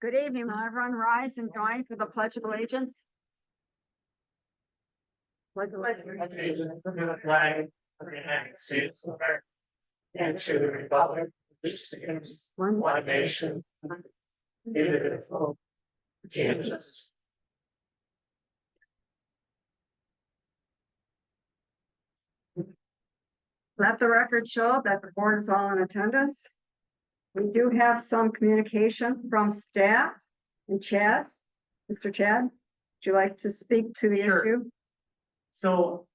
Good evening. Will everyone rise and join for the Pledge of Allegiance? Allegiance to the flag of the United States of America and to the republic which stands one nation, indivisible, with justice. Let the record show that the board is all in attendance. We do have some communication from staff and Chad. Mr. Chad, would you like to speak to the Sure. issue? So,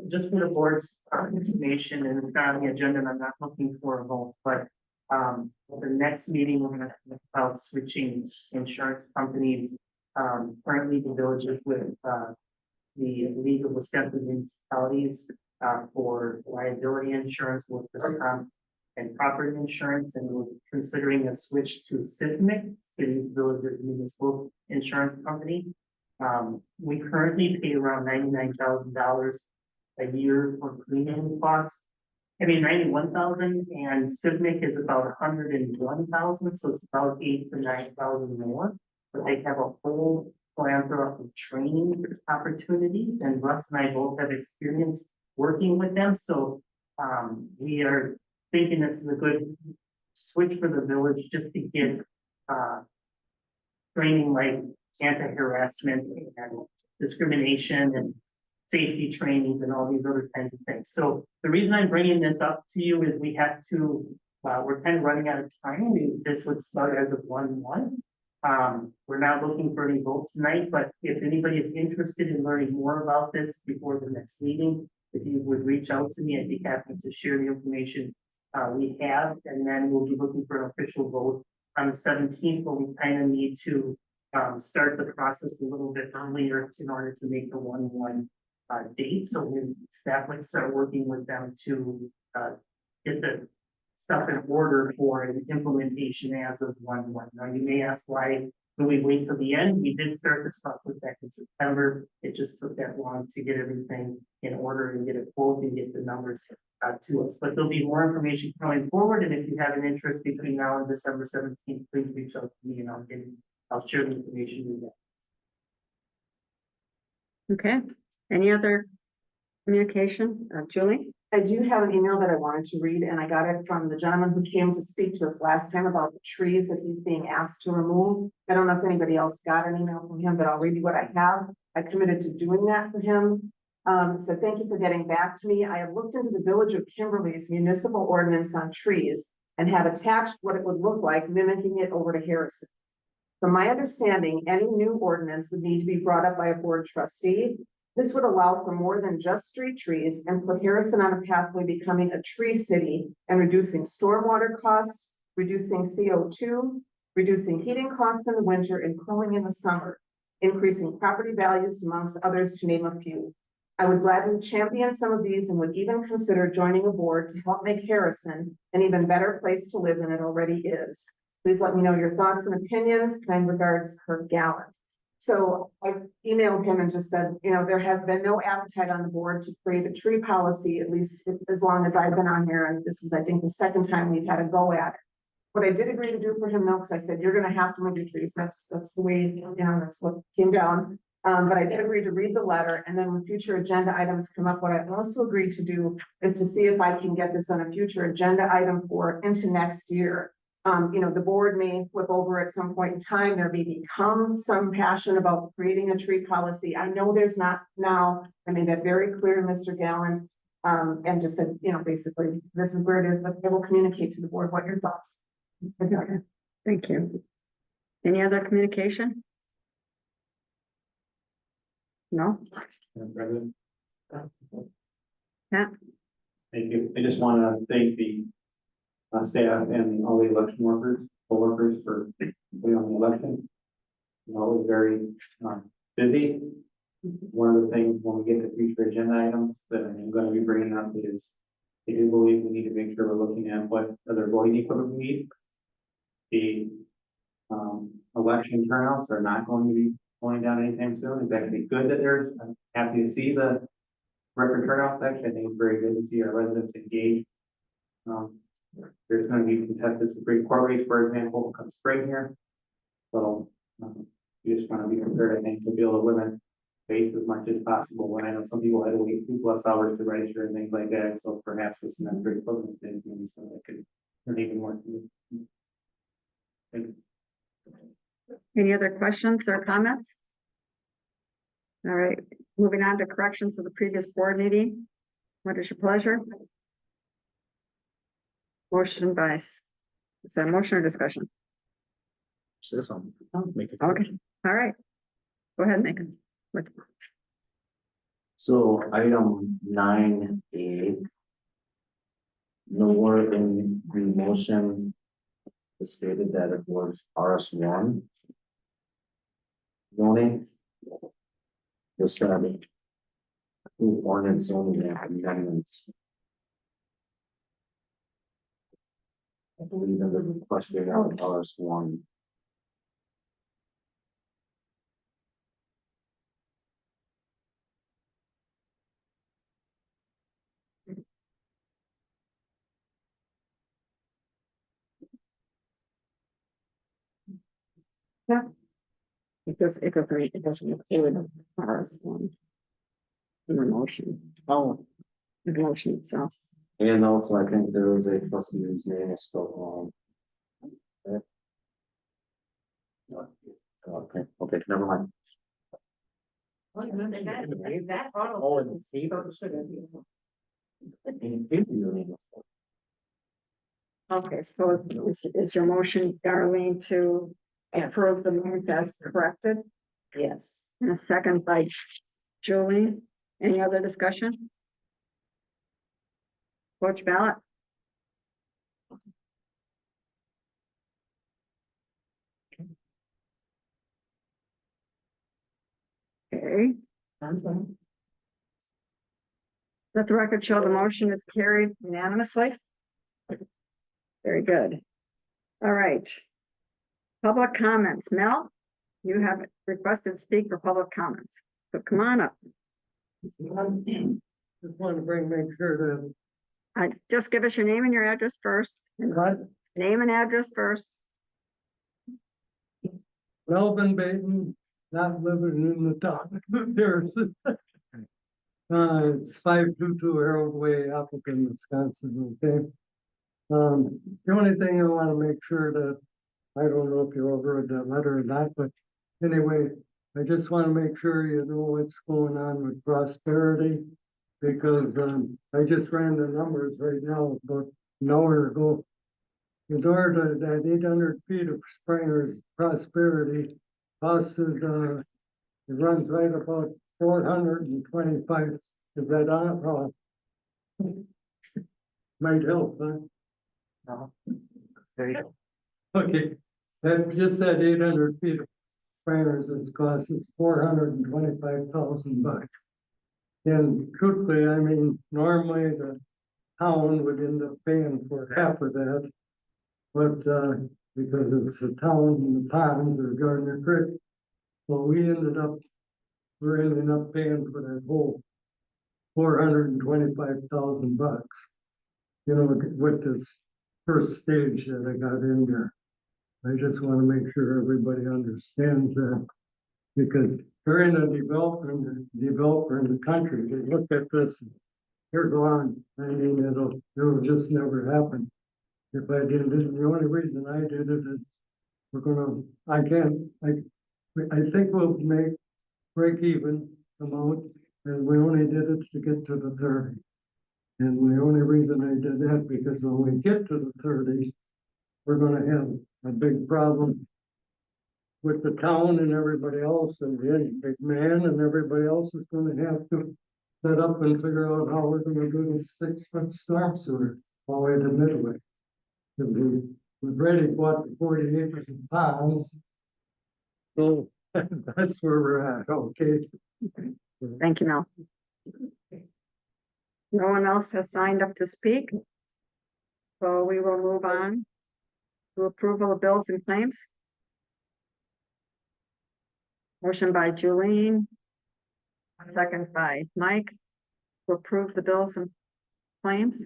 just for the board's information, and it's not on the agenda, and I'm not looking for a vote, but the next meeting, we're gonna talk about switching insurance companies. Currently the village is with the League of Wisconsin Municipalities for liability insurance, workers' comp, and property insurance, and we're considering a switch to CIVMIC, City Villages Municipal Insurance Company. We currently pay around $99,000 a year for premium costs. I mean, 91,000, and CIVMIC is about 101,000, so it's about 8,000 to 9,000 more. But they have a whole plethora of training opportunities, and Russ and I both have experience working with them, so we are thinking this is a good switch for the village just to get training like anti-harassment and discrimination and safety trainings and all these other kinds of things. So the reason I'm bringing this up to you is we have to, we're kind of running out of time. This would start as of 1/1. We're not looking for any vote tonight, but if anybody is interested in learning more about this before the next meeting, if you would reach out to me, I'd be happy to share the information we have, and then we'll be looking for an official vote on the 17th, but we kind of need to start the process a little bit earlier in order to make the 1/1 date. So we staff would start working with them to get the stuff in order for an implementation as of 1/1. Now you may ask, why do we wait till the end? We did start this process back in September. It just took that long to get everything in order and get it quote and get the numbers to us. But there'll be more information coming forward, and if you have an interest between now and December 17th, please reach out to me and I'll share the information with you. Okay. Any other communication? Julie? I do have an email that I wanted to read, and I got it from the gentleman who came to speak to us last time about the trees that he's being asked to remove. I don't know if anybody else got an email from him, but I'll read you what I have. I committed to doing that for him. So thank you for getting back to me. I have looked into the Village of Kimberly's municipal ordinance on trees and have attached what it would look like, mimicking it over to Harrison. From my understanding, any new ordinance would need to be brought up by a board trustee. This would allow for more than just street trees and put Harrison on a pathway becoming a tree city and reducing stormwater costs, reducing CO2, reducing heating costs in the winter and cooling in the summer, increasing property values amongst others, to name a few. I would gladly champion some of these and would even consider joining a board to help make Harrison an even better place to live than it already is. Please let me know your thoughts and opinions. Kind regards, Kurt Gallant. So I emailed him and just said, you know, there has been no appetite on the board to create a tree policy, at least as long as I've been on here. And this is, I think, the second time we've had a go at it. What I did agree to do for him, though, because I said, you're going to have to move your trees. That's the way, you know, that's what came down. But I did agree to read the letter, and then when future agenda items come up, what I also agreed to do is to see if I can get this on a future agenda item for into next year. You know, the board may flip over at some point in time. There may become some passion about creating a tree policy. I know there's not now. I made that very clear to Mr. Gallant, and just said, you know, basically, this is where it is, but I will communicate to the board what your thoughts. Okay. Thank you. Any other communication? No? President. Yeah. Thank you. I just want to thank the staff and all the election workers, co-workers for putting on the election. You know, it was very busy. One of the things when we get to future agenda items that I'm going to be bringing up is I do believe we need to make sure we're looking at what other voting equipment we need. The election turnouts are not going to be going down anytime soon. It's actually good that I'm happy to see the record turnouts. Actually, I think it's very good to see our residents engaged. There's going to be contested Supreme Court race, for example, come spring here. So, you just wanna be prepared, I think, to be able to limit faith as much as possible, when I know some people had to wait 2+ hours to register and things like that, so perhaps with some extra equipment, things, maybe so that could, or even more. Thank you. Any other questions or comments? All right, moving on to corrections of the previous board meeting. What is your pleasure? Motion by, is that a motion or discussion? Say something. Make it. Okay, all right. Go ahead, Megan. What- So item 9A. Nowhere in the motion is stated that it was RS1. Zoning. Just two ordinance zoning amendments. I believe in the requested RS1. It doesn't include the RS one. In the motion, Oh. the motion itself. And also, I think there was a trustee whose name is spelled wrong. Okay, never mind. Oh, in favor? In favor, you mean. Okay, so is your motion, Darlene, to approve the minutes as corrected? Yes. And a second by Julie. Any other discussion? Vote your ballot. Okay. Let the record show the motion is carried unanimously. Very good. All right. Public comments. Mel, you have requested to speak for public comments. So come on up. Just want to make sure Just give us your name and your address first. that Name and address first. Melvin Baton, not living in the town, there's. It's 522 Harold Way, Appleton, Wisconsin, okay? The only thing I want to make sure that, I don't know if you all read that letter or not, but anyway, I just want to make sure you know what's going on with Prosperity. Because, I just ran the numbers right now, about an hour ago. In order to that 800 feet of Springer's Prosperity costed, it runs right about 425. Is that on? Might help, huh? No. There you go. Okay, that just that 800 feet of Springer's it's cost us $425,000. And truthfully, I mean, normally the town would end up paying for half of that. But, because it's a town in the ponds or Gardner Creek, well, we're ending up paying for that whole $425,000. You know, with this first stage that I got in there. I just want to make sure everybody understands that. Because they're in a developer in the country, they look at this, they're gone. I mean, it'll just never happen. If I did it, the only reason I did it is I think we'll break even amount, and we only did it to get to the 30. And the only reason I did that, because when we get to the 30, we're gonna have a big problem with the town and everybody else, and the big man and everybody else is gonna have to set up and figure out how we're gonna do this 6-foot storm sewer all the way to Midway. We've already bought the 40 acres of ponds. So that's where we're at, okay? Thank you, Mel. No one else has signed up to speak. So we will move on to approval of bills and claims. Motion by Julene. Second by Mike to approve the bills and claims.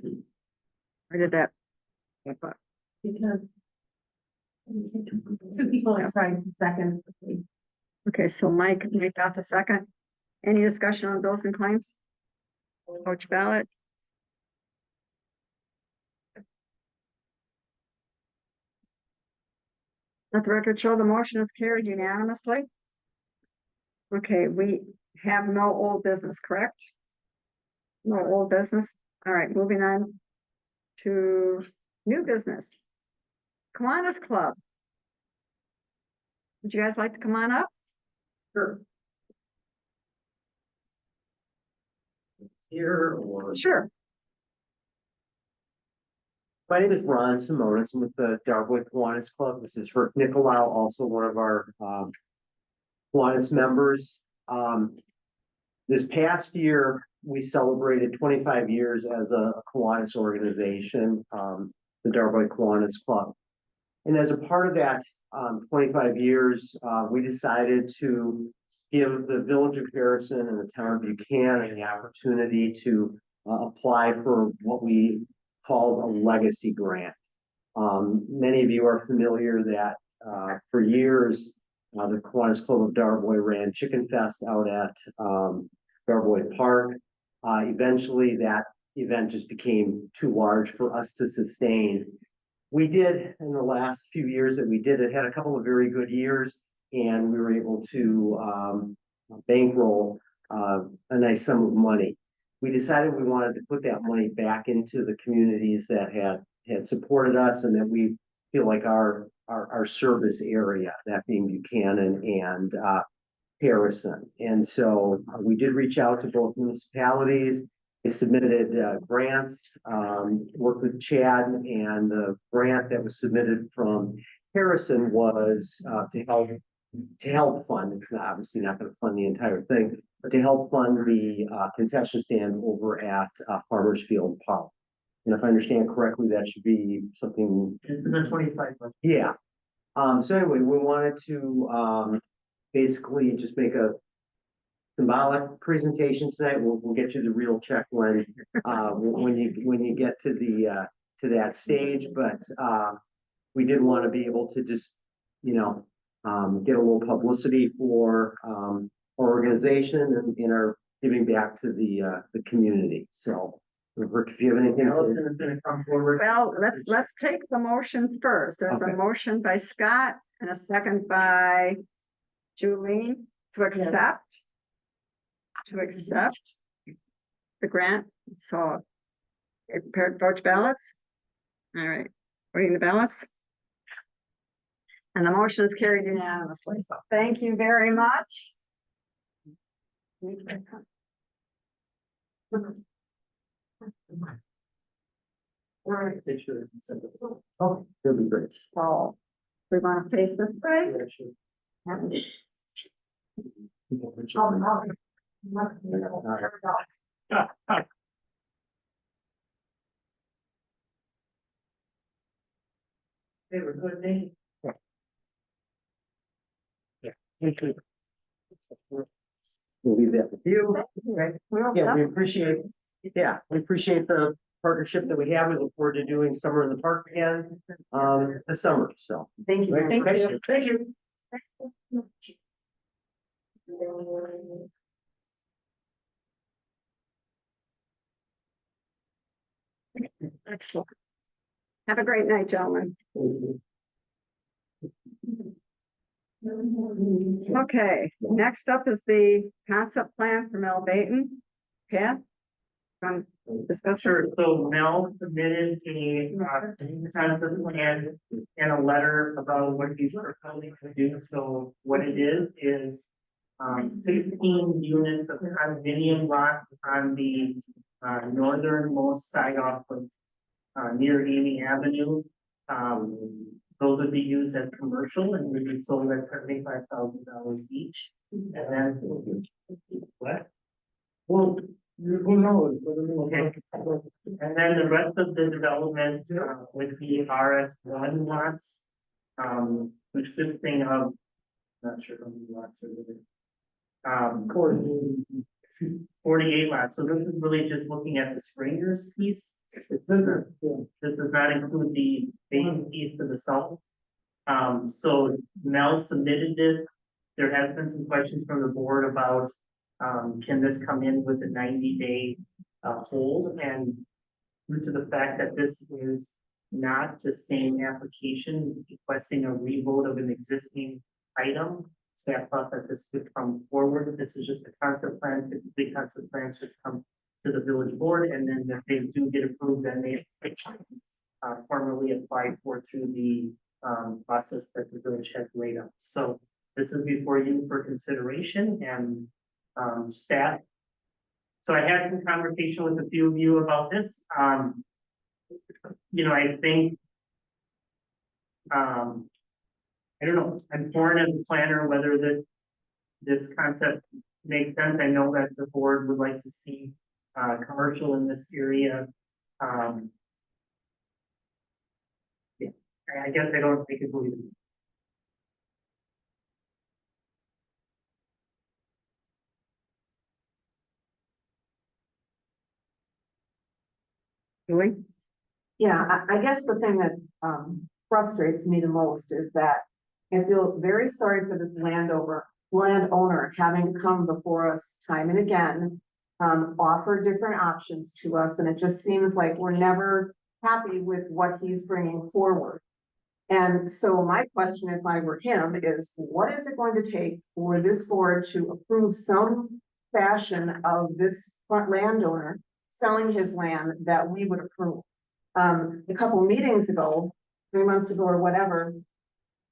Or did that? Because Two people are trying to second. Okay, so Mike got the second. Any discussion on bills and claims? Coach ballot? Let the record show the motion is carried unanimously. Okay, we have no old business, correct? No old business. All right, moving on to new business. Kiwanis Club. Would you guys like to come on up? Sure. Here or? Sure. My name is Ron Simonis. I'm with the Darwood Kiwanis Club. This is for Nicolau, also one of our Kiwanis members. This past year, we celebrated 25 years as a Kiwanis organization, the Darwood Kiwanis Club. And as a part of that 25 years, we decided to give the Village of Harrison and the Town of Buchanan the opportunity to apply for what we called a legacy grant. Many of you are familiar that for years, the Kiwanis Club of Darboy ran Chicken Fest out at Darboy Park. Eventually, that event just became too large for us to sustain. We did, in the last few years that we did it, had a couple of very good years, and we were able to bankroll a nice sum of money. We decided we wanted to put that money back into the communities that had supported us and that we feel like our service area, that being Buchanan and Harrison. And so we did reach out to both municipalities. They submitted grants, worked with Chad, and the grant that was submitted from Harrison was to help fund. It's not obviously not going to fund the entire thing, but to help fund the concession stand over at Farmers Field Park. And if I understand correctly, that should be something. It's in the 25 budget. Yeah. So anyway, we wanted to basically just make a symbolic presentation tonight. We'll get you the real check when you get to the to that stage. But we did want to be able to just, you know, get a little publicity for our organization and in our giving back to the community. So, Rick, if you have anything. Allison is gonna come forward. Well, let's take the motion first. There's a Okay. motion by Scott and a second by Julene to accept the grant. So prepared vote ballots. All right, reading the ballots. And the motion is carried unanimously. So thank you very much. Right, Oh, that'd be great. so we want to face this way. And- They were good names. We'll leave that with you. Well, Yeah, we appreciate the partnership that we have. We look forward to doing summer in the park again, this summer, so. Thank you. Thank you. Thank you. Excellent. Have a great night, gentlemen. Okay, next up is the concept plan for Mel Baton. Pat? Discuss. Sure, so Mel submitted a concept plan and a letter about what he's proposing to do. So what it is 16 units of condominium lots on the northernmost side off of near Amy Avenue. Those would be used as commercial and would be sold at $75,000 each. And then what? Well, who knows? Okay. And then the rest of the development would be RS1 lots, consisting of, not sure how many lots are there. 48 lots. So this is really just looking at the Springers piece. This does not include the vacant piece to the south. So Mel submitted this. There has been some questions from the board about, can this come in with a 90-day hold? And due to the fact that this is not the same application requesting a revote of an existing item, staff thought that this could come forward. This is just a concept plan. Typically, concept plans just come to the village board, and then if they do get approved, then they formally apply for through the process that the village has laid out. So this is before you for consideration and staff. So I had some conversation with a few of you about this. You know, I think I don't know, I'm torn as a planner whether this concept makes sense. I know that the board would like to see commercial in this area. Yeah, I guess I don't think it believe it. Julie? Yeah, I guess the thing that frustrates me the most is that I feel very sorry for this landowner having to come before us time and again, offer different options to us, and it just seems like we're never happy with what he's bringing forward. And so my question, if I were him, is what is it going to take for this board to approve some fashion of this landowner selling his land that we would approve? A couple meetings ago, 3 months ago or whatever,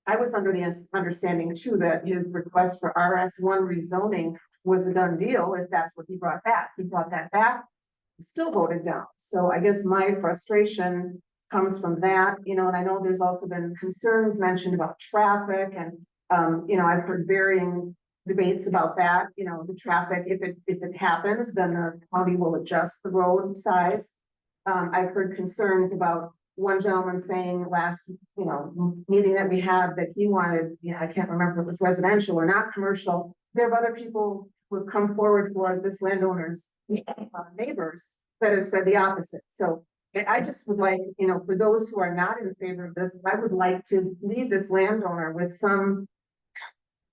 I was under the understanding too that his request for RS1 rezoning was a done deal if that's what he brought back. He brought that back, still voted down. So I guess my frustration comes from that, you know, and I know there's also been concerns mentioned about traffic and, you know, I've heard varying debates about that, you know, the traffic, if it happens, then the county will adjust the road size. I've heard concerns about one gentleman saying last, you know, meeting that we had that he wanted, you know, I can't remember if it was residential or not commercial. There are other people who have come forward for this landowner's neighbors that have said the opposite. So I just would like, you know, for those who are not in favor of this, I would like to leave this landowner with some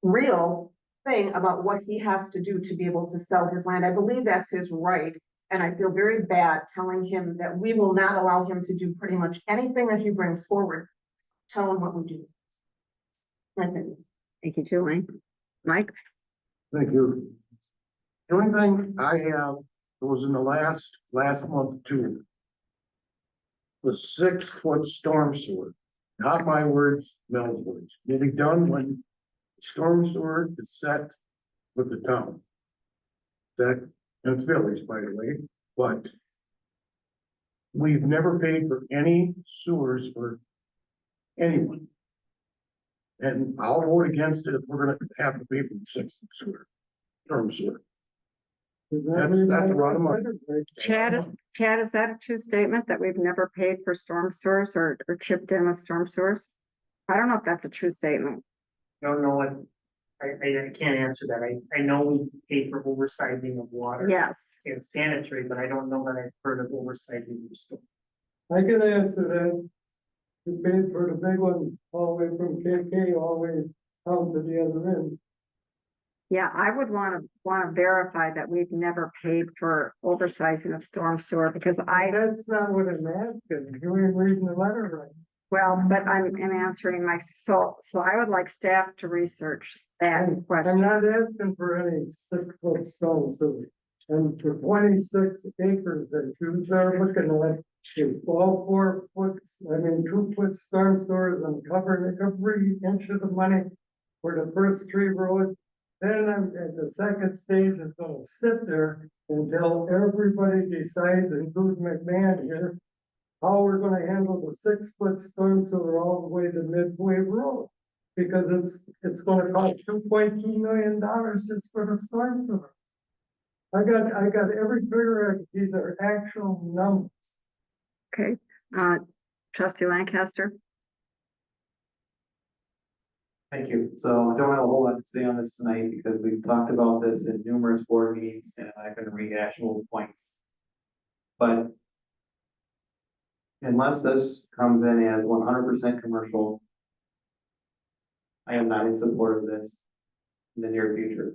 real thing about what he has to do to be able to sell his land. I believe that's his right. And I feel very bad telling him that we will not allow him to do pretty much anything that he brings forward. Tell him what we do. Thank you, Julie. Mike? Thank you. The only thing I have was in the last month too. The 6-foot storm sewer, not my words, Mel's words, will be done when storm sewer is set with the town. That's village, by the way, but we've never paid for any sewers for anyone. And I'll vote against it if we're gonna have to pay for the 6-foot sewer, storm sewer. That's a lot of money. Chad, is that a true statement that we've never paid for storm sewers or chipped in with storm sewers? I don't know if that's a true statement. Don't know what, I can't answer that. I know we pay for oversizing of water. Yes. And sanitary, but I don't know that I've heard of oversizing of storm. I can answer that. You paid for the big one all the way from KK all the way out to the other end. Yeah, I would want to verify that we've never paid for oversizing of storm sewer because That's not what I'm asking. You ain't reading the letter right. well, but I'm answering so I would like staff to research that I'm question. not asking for any 6-foot stone sewer. And for 26 acres that you are looking at, is all 4 foot, 2-foot storm sewers and covering every inch of the money for the first 3 roads. Then at the second stage is gonna sit there until everybody decides, including McMahon here, how we're gonna handle the 6-foot storm sewer all the way to Midway Road. Because it's gonna cost $2.2 million just for the storm sewer. I got every figure, these are actual numbers. Okay, trustee Lancaster? Thank you. So I don't have a whole lot to say on this tonight because we've talked about this in numerous board meetings and I can rehash old points. But unless this comes in as 100% commercial, I am not in support of this in the near future.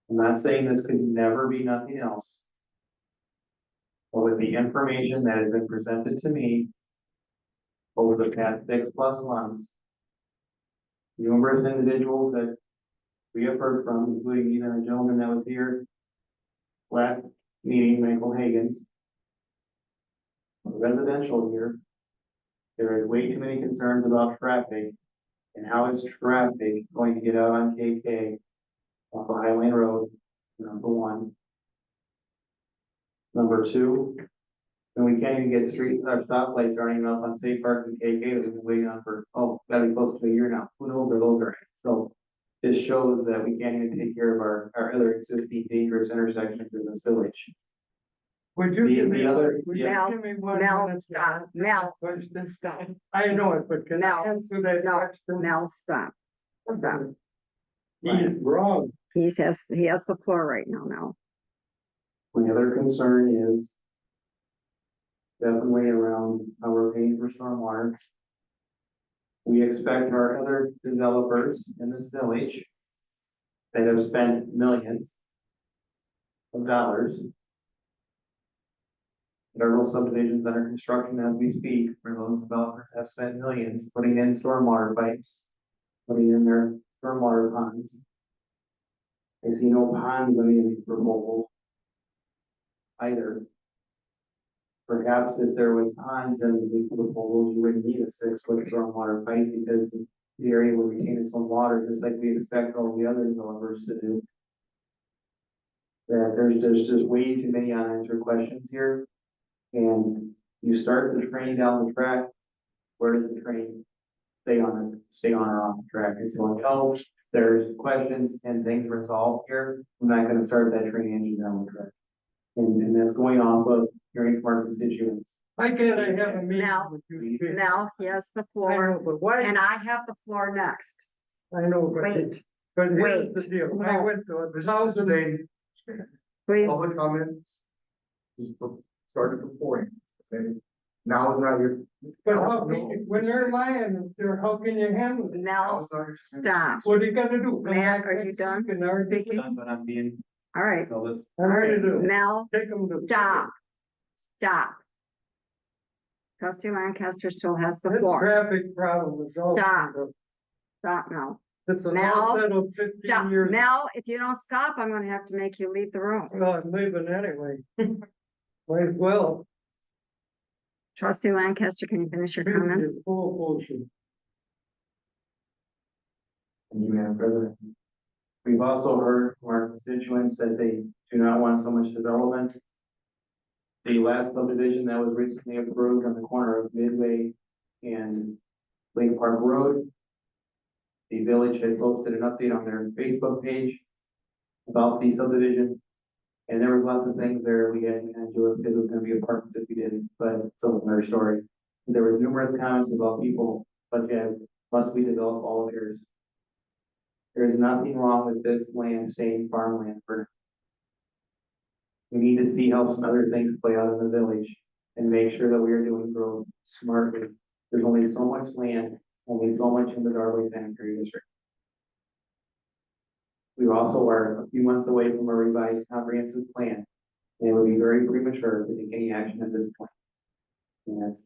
I'm not saying this could never be nothing else. But with the information that has been presented to me over the past 6+ months, numerous individuals that we have heard from, including even a gentleman that was here last meeting, Michael Hagan's, residential here, there is way too many concerns about traffic and how is traffic going to get out on KK off of Highland Road, number one. Number two, and we can't even get street, our stoplights aren't even up on State Park and KK, we've been waiting on for, gotta be close to a year now, who knows where those are at? So this shows that we can't even take care of our other existing dangerous intersections in this village. Would you The- give the me, other- would you yeah. give me 1 Mel, minute? to stop. answer Mel. that question? I know it, but can I Mel, answer that no, question? Mel, stop. Stop. He is wrong. He has the floor right now, Mel. My other concern is definitely around how we're paying for stormwater. We expect our other developers in this village that have spent millions of dollars. Several subdivisions under construction as we speak, where those developers have spent millions putting in stormwater pipes, putting in their stormwater ponds. I see no ponds in the proposal either. Perhaps if there was ponds in the proposals, you wouldn't need a 6-foot stormwater pipe because the area would retain its own water, just like we expect all the other developers to do. That there's just way too many unanswered questions here. And you start the train down the track, where does the train stay on or off the track? And so until there's questions and things resolved here, I'm not gonna start that train engine down the track. And that's going off of hearing from our constituents. Why can't I have a meeting Now, with you? Steve? Mel, he has the I floor, know, but why, and I have the floor next. I know, Wait, but here's the wait. deal. I No. went to 1,000. please. Public comments. Started before, okay? Now is not your. But how, when they're lying, how can you handle it? Mel, stop. What are you gonna do? Come Matt, back are you next done week and argue? speaking? But I'm being, All right, all this, I'm ready to Mel, take them to. stop. Stop. Trustee Lancaster still has the This floor. traffic problem is all. Stop. Stop, Mel. It's a Mel, all settled 15 Stop. years. Mel, if you don't stop, I'm gonna have to make you leave the room. Well, I'm leaving anyway. Might as well. Trustee Lancaster, can you finish your comments? It's full of bullshit. and you, Madam President. We've also heard from our constituents that they do not want so much development. The last subdivision that was recently approved on the corner of Midway and Lake Park Road. The village had posted an update on their Facebook page about the subdivision. And there was lots of things there we had to do it because it was gonna be apartments if we didn't, but it's another story. There were numerous comments about people, such as, must we develop all of yours? There is nothing wrong with this land staying farmland for now. We need to see how some other things play out in the village and make sure that we are doing growth smartly. There's only so much land, only so much in the Darley Sanitary District. We also are a few months away from a revised comprehensive plan. And it would be very premature to take any action at this point. And that's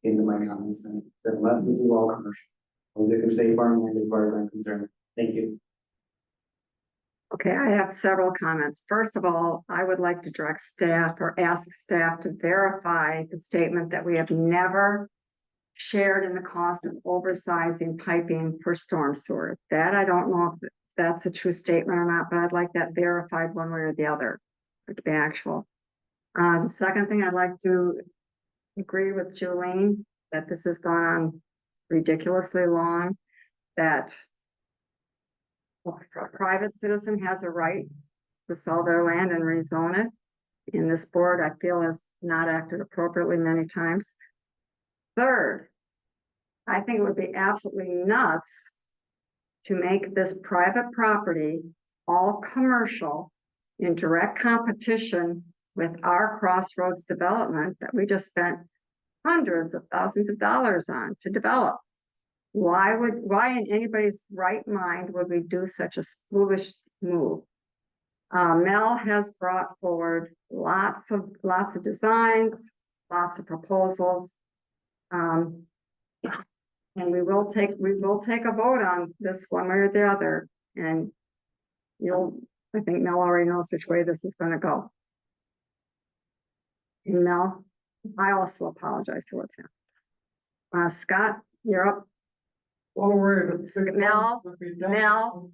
into my comments, and unless this is all commercial. As it can say farmland as far as I'm concerned. Thank you. Okay, I have several comments. First of all, I would like to direct staff or ask staff to verify the statement that we have never shared in the cost of oversizing piping for storm sewer. That I don't know if that's a true statement or not, but I'd like that verified one way or the other, to be actual. The second thing, I'd like to agree with Jolene that this has gone on ridiculously long, that a private citizen has a right to sell their land and rezone it. And this board, I feel, has not acted appropriately many times. Third, I think it would be absolutely nuts to make this private property all commercial in direct competition with our Crossroads development that we just spent hundreds of thousands of dollars on to develop. why in anybody's right mind would we do such a foolish move? Mel has brought forward lots of designs, lots of proposals. And we will take a vote on this one way or the other, and I think Mel already knows which way this is gonna go. And Mel, I also apologize for what's happened. Scott, you're up. Well, we're. Mel,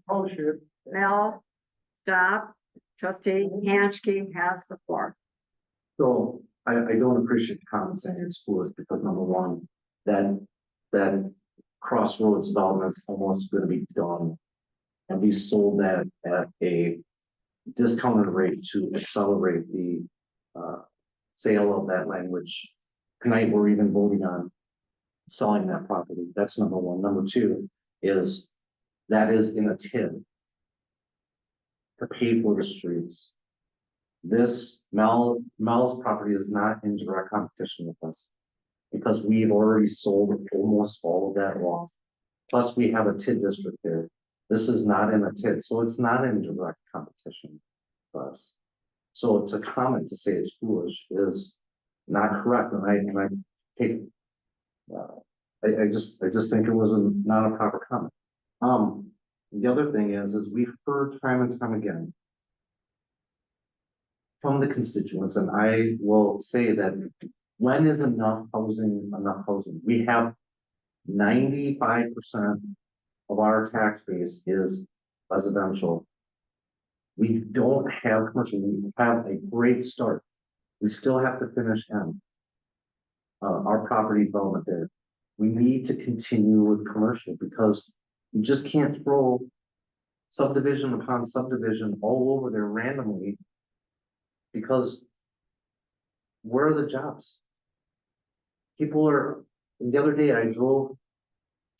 Oh, shit. Mel, stop. Trustee Hanchke has the floor. So I don't appreciate the comment saying it's foolish because number one, that crossroads development's almost gonna be done. And we sold that at a discounted rate to accelerate the sale of that language. Tonight, we're even voting on selling that property. That's number one. Number two is that is in a TID to pay for the streets. This Mel's property is not in direct competition with us because we've already sold almost all of that off. Plus, we have a TID district there. This is not in a TID, so it's not in direct competition for us. So it's a comment to say it's foolish is not correct, and I take. I just think it was not a proper comment. The other thing is we've heard time and time again from the constituents, and I will say that when is enough housing enough housing? We have 95% of our tax base is residential. We don't have commercial. We have a great start. We still have to finish our property development there. We need to continue with commercial because you just can't throw subdivision upon subdivision all over there randomly because where are the jobs? The other day I drove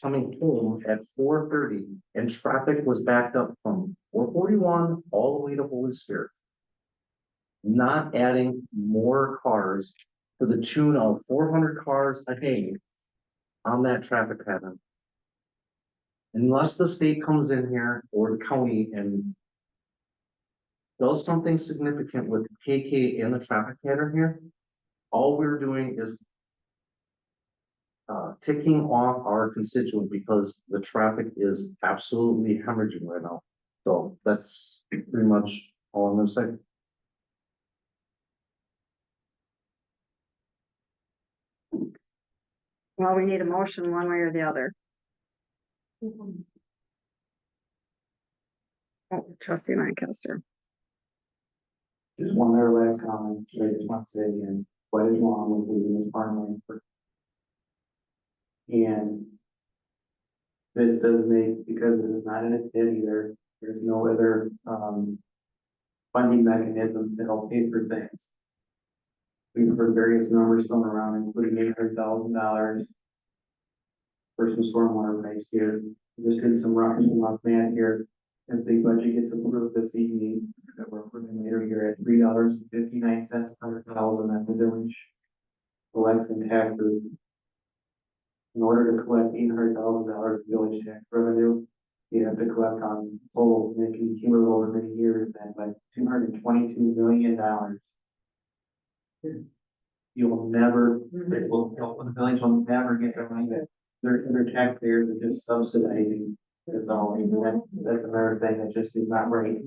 coming home at 4:30 and traffic was backed up from 441 all the way to Holy Spirit. Not adding more cars to the tune of 400 cars a day on that traffic pattern. Unless the state comes in here or the county and does something significant with KK and the traffic pattern here, all we're doing is ticking off our constituent because the traffic is absolutely hemorrhaging right now. So that's pretty much all I'm gonna say. Well, we need a motion one way or the other. Oh, trustee Lancaster. Just one other last comment, I just want to say again, what is wrong with leaving this farmland for? And this does make, because it is not in a TID either, there's no other, funding mechanism to help pay for things. We've heard various numbers thrown around, including $800,000 for some stormwater rates here. Just doing some rough math here. If the budget gets approved this evening, that we're approving later here at $3.59 per thousand at the village collects in taxes. In order to collect $800,000 village tax revenue, you have to collect on total, and it can cumulate over many years, then by $222 million. You'll never, the village will never get their money back. Their taxpayers are just subsidizing this all, and that's another thing that just is not right.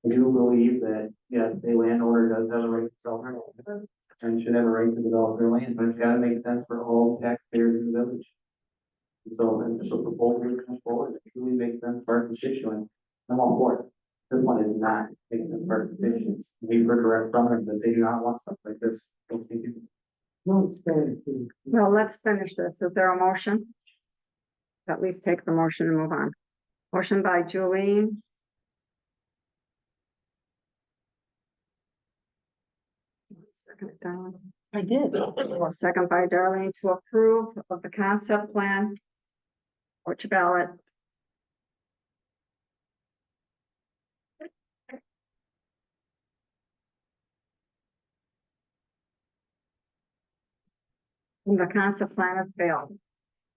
I do believe that, yeah, the landowner does have a right to sell their land and should have a right to develop their land, but it's gotta make sense for all taxpayers in the village. And so, and so the proposal comes forward, it truly makes sense for our constituents. I'm all for it. This one is not making sense for our constituents. We've heard direct from them that they do not want stuff like this. Don't think it- Well, let's finish this. Is there a motion? At least take the motion and move on. Motion by Julene. Second, Darlene. I did. Second by Darlene to approve of the concept plan. Watch your ballot. And the concept plan has failed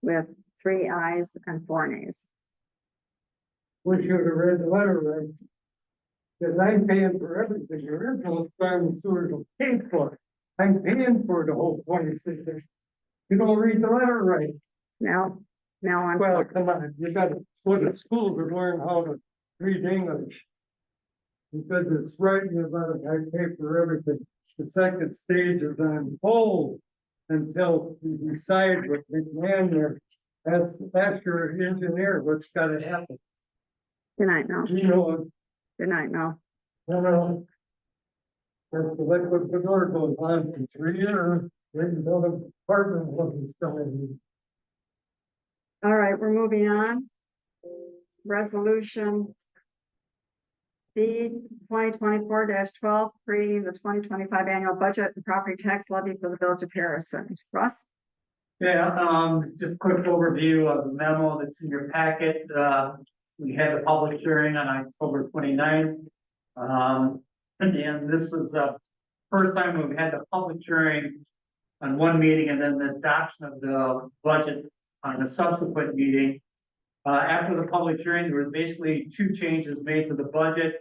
with 3 ayes and 4 nays. We should have read the letter right. Cause I'm paying for everything, the original farm and sewers will pay for it. I'm paying for the whole 26 acres. You don't read the letter right. Now, I'm. Well, come on, you gotta go to school to learn how to read English. Because it's writing about it, I pay for everything. The second stage is on hold until we decide what McMahon there. That's your engineer, what's gotta happen. Good night, Mel. You know, Good night, Mel. that's the liquid manure goes on for 3 years, then the apartment wasn't still in. All right, we're moving on. Resolution B 2024-12, creating the 2025 annual budget and property tax levy for the village of Harrison. Russ? Yeah, just a quick overview of the memo that's in your packet. We had a public hearing on October 29th. And this was the first time we've had a public hearing on one meeting and then the adoption of the budget on a subsequent meeting. After the public hearing, there was basically 2 changes made to the budget.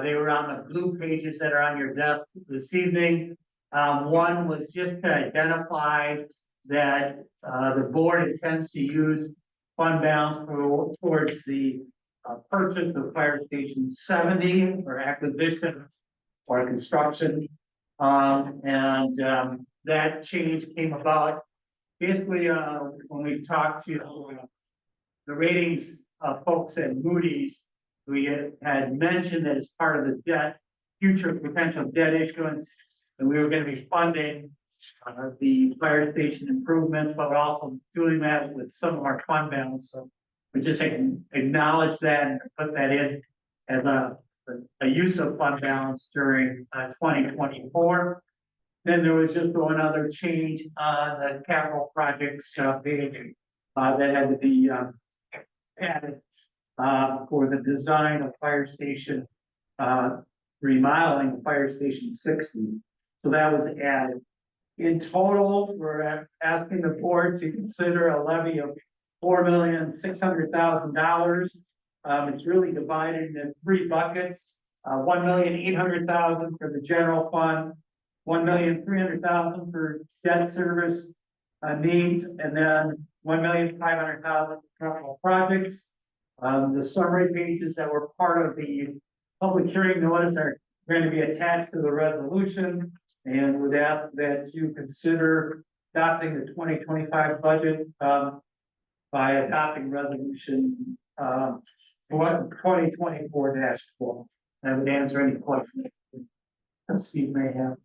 They were on the blue pages that are on your desk this evening. One was just to identify that the board intends to use fund balance towards the purchase of Fire Station 70 or acquisition or construction. That change came about basically when we talked to the ratings folks at Moody's. We had mentioned that as part of the debt, future potential debt issuance, and we were going to be funding the fire station improvements, but we're also doing that with some of our fund balance. So we just acknowledge that and put that in as a use of fund balance during 2024. Then there was just one other change on the capital projects page that had to be added for the design of fire station, remodeling Fire Station 60. So that was added. In total, we're asking the board to consider a levy of $4,600,000. It's really divided into 3 buckets. $1,800,000 for the general fund, $1,300,000 for debt service needs, and then $1,500,000 for capital projects. The summary pages that were part of the public hearing notice are going to be attached to the resolution, and would ask that you consider adopting the 2025 budget by adopting resolution 2024-12. I would answer any questions that Steve may have.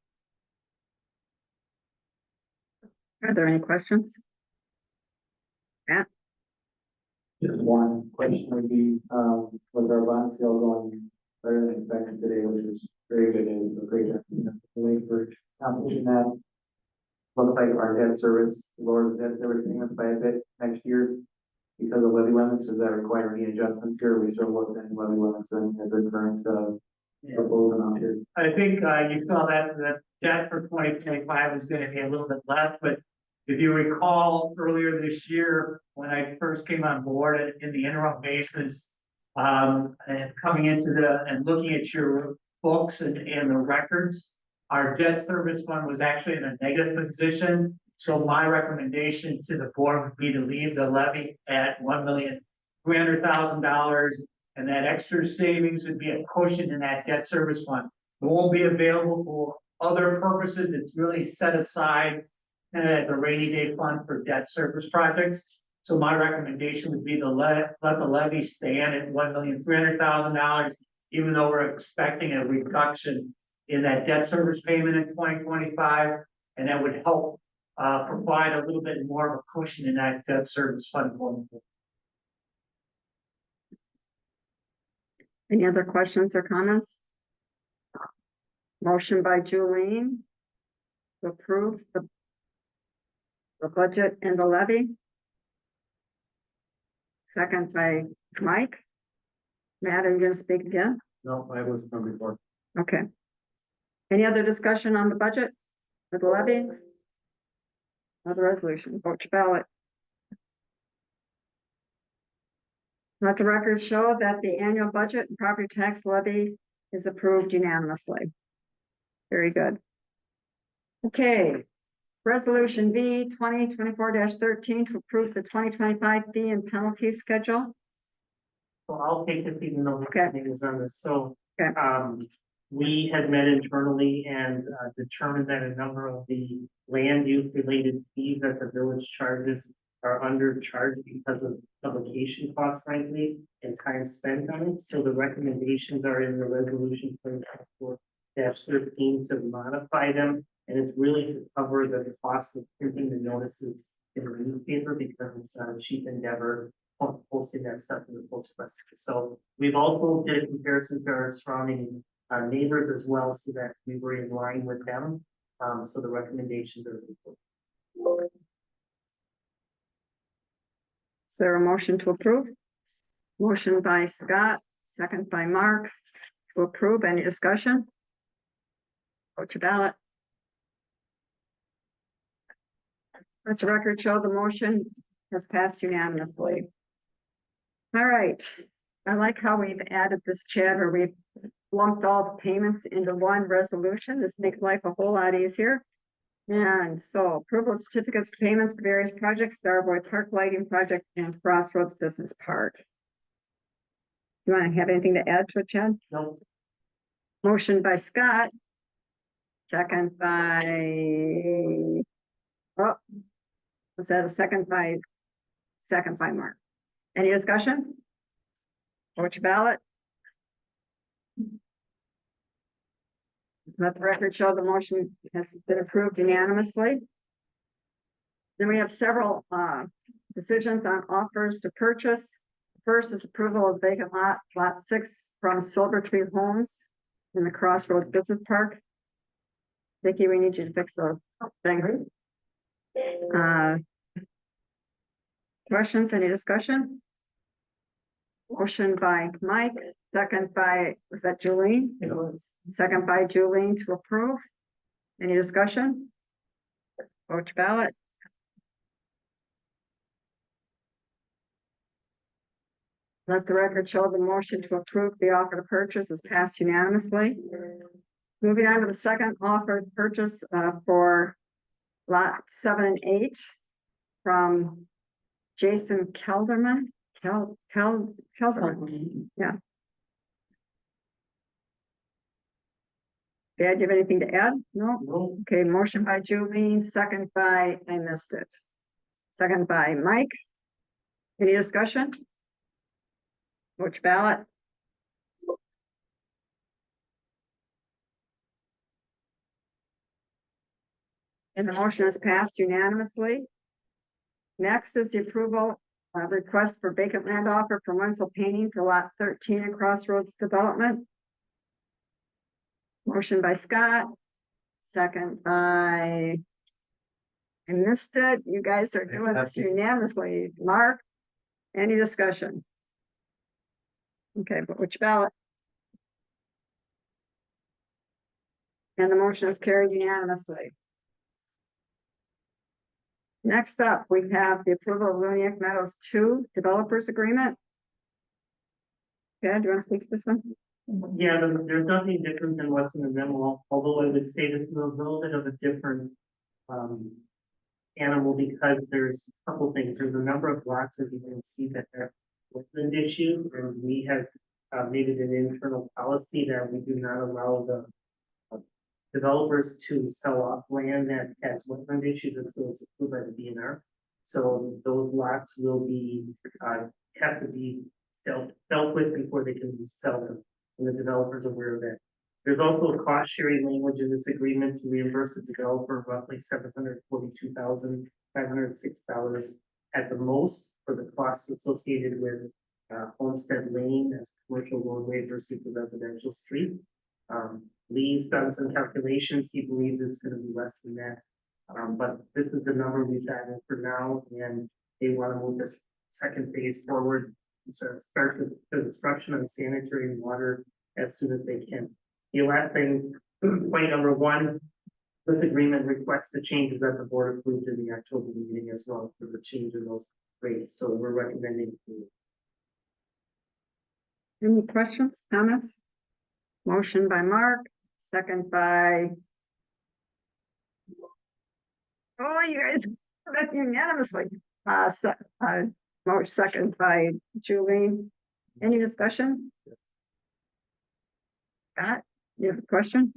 Are there any questions? Just one question would be, with our bond sale going better than expected today, which is very good and a great job. Wait for accomplishing that. Looks like our debt service, lower the debt service payments by a bit next year because of levy limits. Does that require any adjustments here? We still look at any levy limits and the current proposal amount here. I think you saw that the debt for 2025 is going to be a little bit less, but if you recall earlier this year, when I first came on board in the interim basis, and coming into and looking at your books and the records, our debt service fund was actually in a negative position. So my recommendation to the board would be to leave the levy at $1,300,000, and that extra savings would be a cushion in that debt service fund. It won't be available for other purposes. It's really set aside as a rainy day fund for debt service projects. So my recommendation would be to let the levy stand at $1,300,000, even though we're expecting a reduction in that debt service payment in 2025, and that would help provide a little bit more of a cushion in that debt service fund. Any other questions or comments? Motion by Julene to approve the budget and the levy. Second by Mike. Matt, are you going to speak again? No, I was from before. Okay. Any other discussion on the budget or the levy? Another resolution, vote your ballot. Let the record show that the annual budget and property tax levy is approved unanimously. Very good. Okay, resolution V 2024-13 to approve the 2025 fee and penalty schedule. So I'll take this even though Okay. the name is on this, so. Okay. We had met internally and determined that a number of the land use related fees that the village charges are undercharged because of publication costs, frankly, and time spent on it. So the recommendations are in the resolution 2024-13 to modify them. And it's really to cover the cost of printing the notices in the newspaper because it's not a cheap endeavor posting that stuff in the post office. So we've also did a comparison to our surrounding neighbors as well, so that we were in line with them. So the recommendations are. Is there a motion to approve? Motion by Scott, second by Mark to approve. Any discussion? Vote your ballot. Let the record show the motion has passed unanimously. All right, I like how we've added this chat, or we've lumped all the payments into one resolution. This makes life a whole lot easier. And so approval of certificates of payments for various projects, Starboy Park Lighting Project and Crossroads Business Park. You want to have anything to add to it, Chad? No, Motion by Scott. Second by, oh, was that a second by Mark? Any discussion? Vote your ballot. Let the record show the motion has been approved unanimously. Then we have several decisions on offers to purchase. First is approval of vacant lot 6 from Silver Tree Homes in the Crossroads Business Park. Vicki, we need you to fix those things. Questions, any discussion? Motion by Mike, second by, was that Julene? it was. Second by Julene to approve. Any discussion? Vote your ballot. Let the record show the motion to approve the offer to purchase is passed unanimously. Moving on to the second offer to purchase for lot 7 and 8 from Jason Kelderman. Kelderman. Yeah. Did you have anything to add? No? No, Okay, motion by Julene, second by, I missed it. Second by Mike. Any discussion? Vote your ballot. And the motion is passed unanimously. Next is the approval request for vacant land offer from Wenzel Painting for lot 13 at Crossroads Development. Motion by Scott, second by, I missed it. You guys are doing this unanimously. Mark, any discussion? Okay, but which ballot? And the motion is carried unanimously. Next up, we have the approval of Luniak Meadows 2 Developers Agreement. Yeah, do you want to speak to this one? yeah, there's nothing different than what's in the memo, although I would say this is a little bit of a different animal because there's a couple things. There's a number of lots that you can see that are woodland issues, and we have made it an internal policy that we do not allow the developers to sell off land that has woodland issues until it's approved by the DNR. So those lots will be have to be dealt with before they can sell them, and the developer's aware of that. There's also a cost sharing language in this agreement to reimburse the developer roughly $742,506 at the most for the costs associated with Homestead Lane as commercial roadway versus the residential street. Lee's done some calculations. He believes it's going to be less than that. But this is the number we've gotten for now, and they want to move this second phase forward and start the construction on sanitary and water as soon as they can. The last thing, point number 1, this agreement reflects the changes that the board approved in the October meeting as well for the change in those rates. So we're recommending. Any questions, comments? Motion by Mark, second by. Oh, you guys, that's unanimously, second by Julie. Any discussion? Scott, you have a question?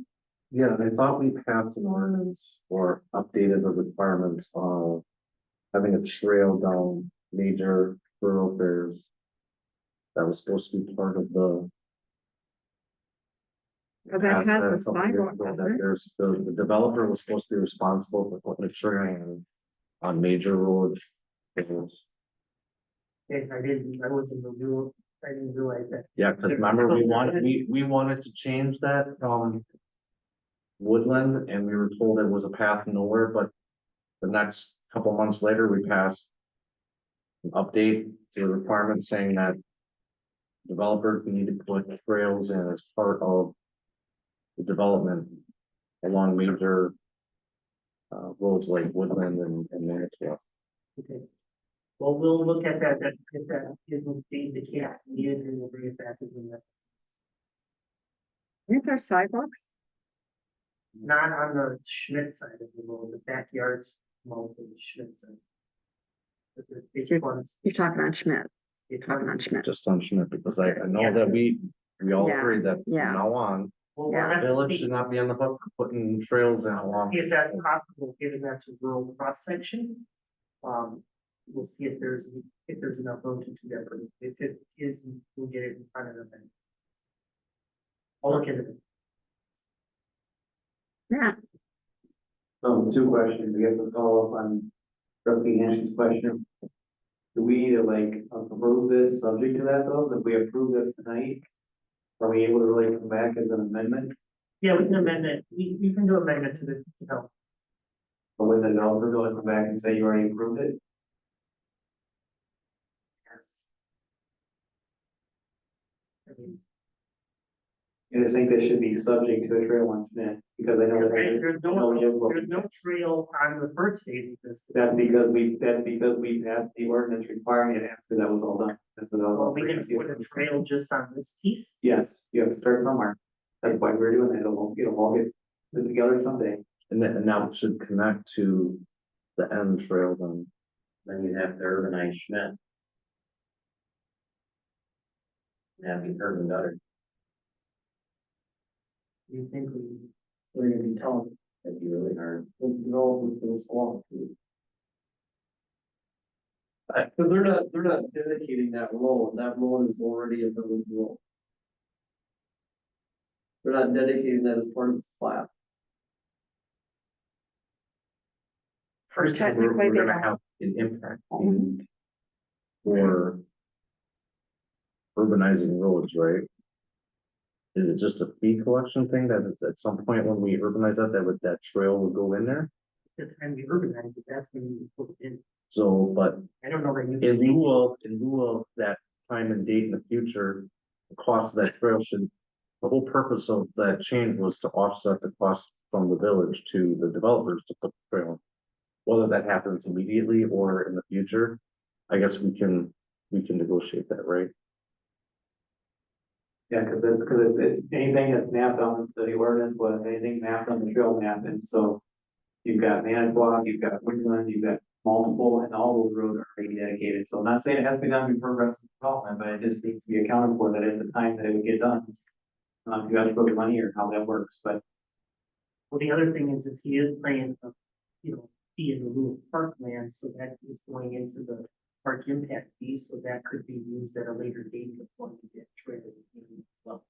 Yeah, I thought we passed an ordinance or updated the requirements of having a trail down major thoroughfares. That was supposed to be part of the. Well, that had the a couple years sidewalk, ago, doesn't that it? there's, the developer was supposed to be responsible for putting a trail in on major roads. If I wasn't the I didn't realize that. Yeah, because remember, we wanted to change that, Woodland, and we were told it was a path nowhere, but the next couple months later, we passed an update to the requirement saying that developers need to put trails in as part of the development along major roads like Woodland and Manitowoc. Okay. Well, we'll look at that, if that isn't the cat, and we'll bring it back as a. Aren't there sidewalks? Not on the Schmidt side of the road, the backyards, most of the Schmidt side. But the big ones, You're talking on Schmidt, big talking on ones. Schmidt. Just on Schmidt, because I know that we all Yeah, agree that from yeah. now on, Well, Yeah. we'll have the to village see should not be on the hook for putting trails in along. if that's possible, given that's a rural cross section. We'll see if there's enough room to do that, but if it is, we'll get it in front of them. I'll look into it. Yeah, Two questions, we have to follow up on trustee Hanson's question. Do we need to like approve this subject to that though, if we approve this tonight? Are we able to really come back as an amendment, Yeah, we can amend it, we can do amendment to the, or when the developer will come back and say you already approved it? yes. I mean, I just think this should be subject to a trail on Schmidt, because I know that. there's no trail on the first phase of this. That's because we passed the ordinance requiring it after that was all done. That's what I was- Well, we can put a trail just on this piece. Yes, you have to start somewhere. That's why we're doing it. It'll all get put together someday. And now it should connect to the end trail then. Then you have to urbanize Schmidt. That'd be urban gutter. You think we're gonna be telling, That'd be really hard. Developers for this wall too. Cause they're not dedicating that road is already a village road. They're not dedicating that as part of this plat. for We're technically, they gonna don't. have an impact Mhm. for urbanizing roads, right? Is it just a fee collection thing that it's at some point when we urbanize that trail will go in there? the time we urbanize it, that's when you put it in. So, but I don't know that you. in lieu of that time and date in the future, the cost of that trail should, the whole purpose of that change was to offset the cost from the village to the developers to put the trail in. Whether that happens immediately or in the future, I guess we can negotiate that, right? Yeah, because it's anything that's mapped on the ordinance, was anything mapped on the trail map, and so. You've got Manitowoc, you've got Woodland, you've got multiple, and all those roads are already dedicated, so I'm not saying it has to be done before progressive development, but it just needs to be accounted for that at the time that it would get done. If you guys put the money or how that works, but Well, the other thing is he is playing, fee in the lieu of parkland, so that is going into the park impact fee, so that could be used at a later date before we get trailed. Well,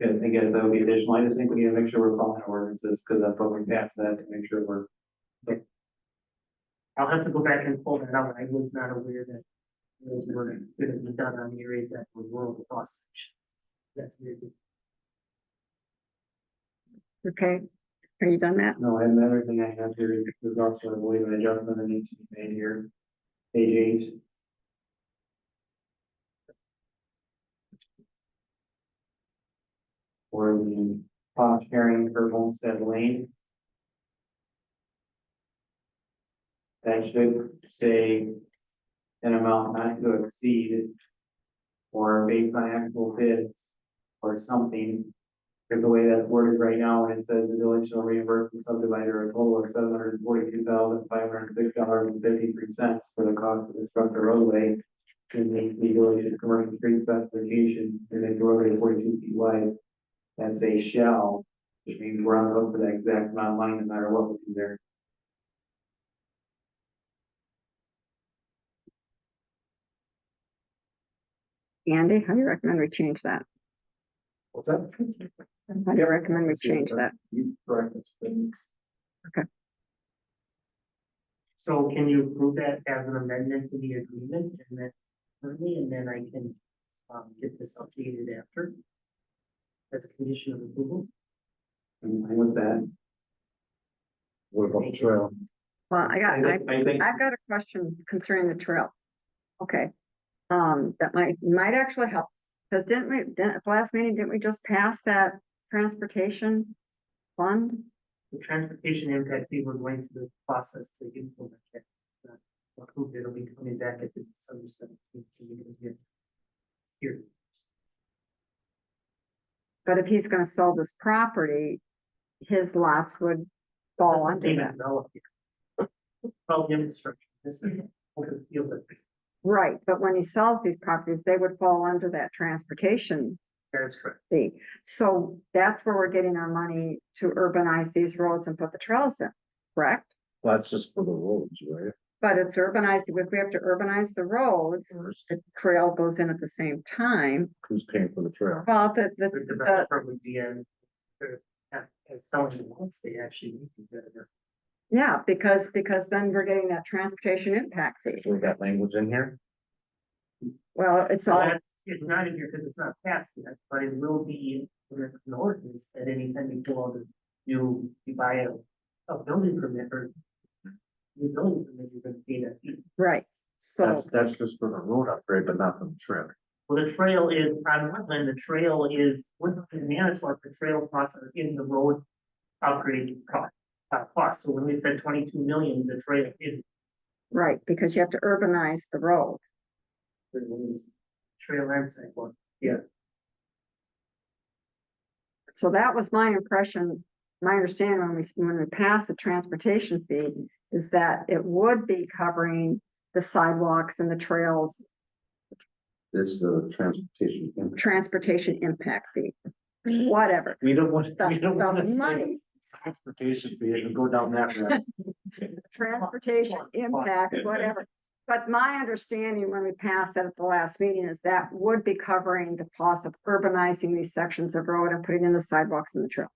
I think that would be additional, I just think we need to make sure we're following our ordinances, because that's what we passed that, to make sure we're. I'll have to go back and pull that out. I was not aware that those were going to be done on the areas that were rural cross section. That's weird. Okay, are you done that? No, and everything I have here is also, I believe, an adjustment that needs to be made here. Page 8. For the cost sharing for Homestead Lane. That should say an amount not to exceed or based on actual bids or something. Because the way that's worded right now, when it says the village shall reimburse the subdivider a total of $742,506.53 for the cost to construct the roadway in the village's commercial street specification, and make the roadway 42 feet wide. That's a shall, which means we're on the hook for that exact amount of money no matter what we do there. Andy, how do you recommend we change that? What's that? How do you recommend we change that? You correct us, please. So can you approve that as an amendment to the agreement and then I can, get this updated after? As a condition of approval? I'm fine with that. What about the trail? Well, I think, I've got a question concerning the trail. Okay. That might actually help. Because at the last meeting, didn't we just pass that transportation fund? The transportation impact fee, we're going through the process to implement it. Approved, it'll be coming back at the December 17th. Here. But if he's gonna sell this property, his lots would fall under Payment that. development. Well, the infrastructure, this is open field. Right, but when he sells these properties, they would fall under that transportation That is correct. fee. So that's where we're getting our money to urbanize these roads and put the trails in, correct? That's just for the roads, right? But it's urbanized, if we have to urbanize the roads, the trail goes in at the same time. Who's paying for the trail? Well, The developer would be in, as selling it once they actually need to get it. yeah, because then we're getting that transportation impact fee. We got language in here? Well, it's So all, that, it's not in here because it's not passed yet, but it will be in an ordinance at any time you go out and you buy a building permit or your building permit, you're gonna pay that fee. right, so, That's just for the road upgrade, but not for the trail. Well, the trail is, on Woodland, the trail is, Woodland and Manitowoc, the trail costs are in the road upgrade cost. So when we said 22 million, the trail is, right, because you have to urbanize the road. trail and sidewalk. Yeah, So that was my impression, my understanding when we passed the transportation fee, is that it would be covering the sidewalks and the trails, It's the transportation. transportation impact fee, whatever. We don't want, we don't The want to say money, transportation fee and go down that road. transportation impact, whatever. But my understanding when we passed that at the last meeting is that would be covering the cost of urbanizing these sections of road and putting in the sidewalks and the trails.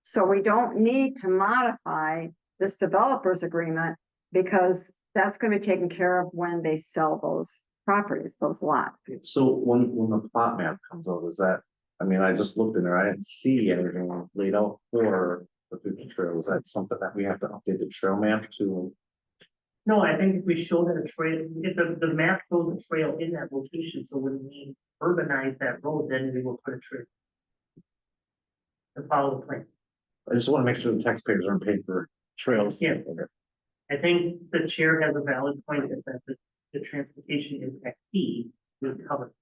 So we don't need to modify this developers agreement because that's gonna be taken care of when they sell those properties, those lots. So when the plot map comes out, is that, I mean, I just looked in there, I didn't see everything laid out for the future trail. Is that something that we have to update the trail map to? no, I think if we show that a trail, if the map shows a trail in that location, so when we urbanize that road, then we will put a trail. To follow the plan. I just want to make sure the taxpayers aren't paying for trails. Yeah. I think the chair has a valid point that the transportation impact fee will cover.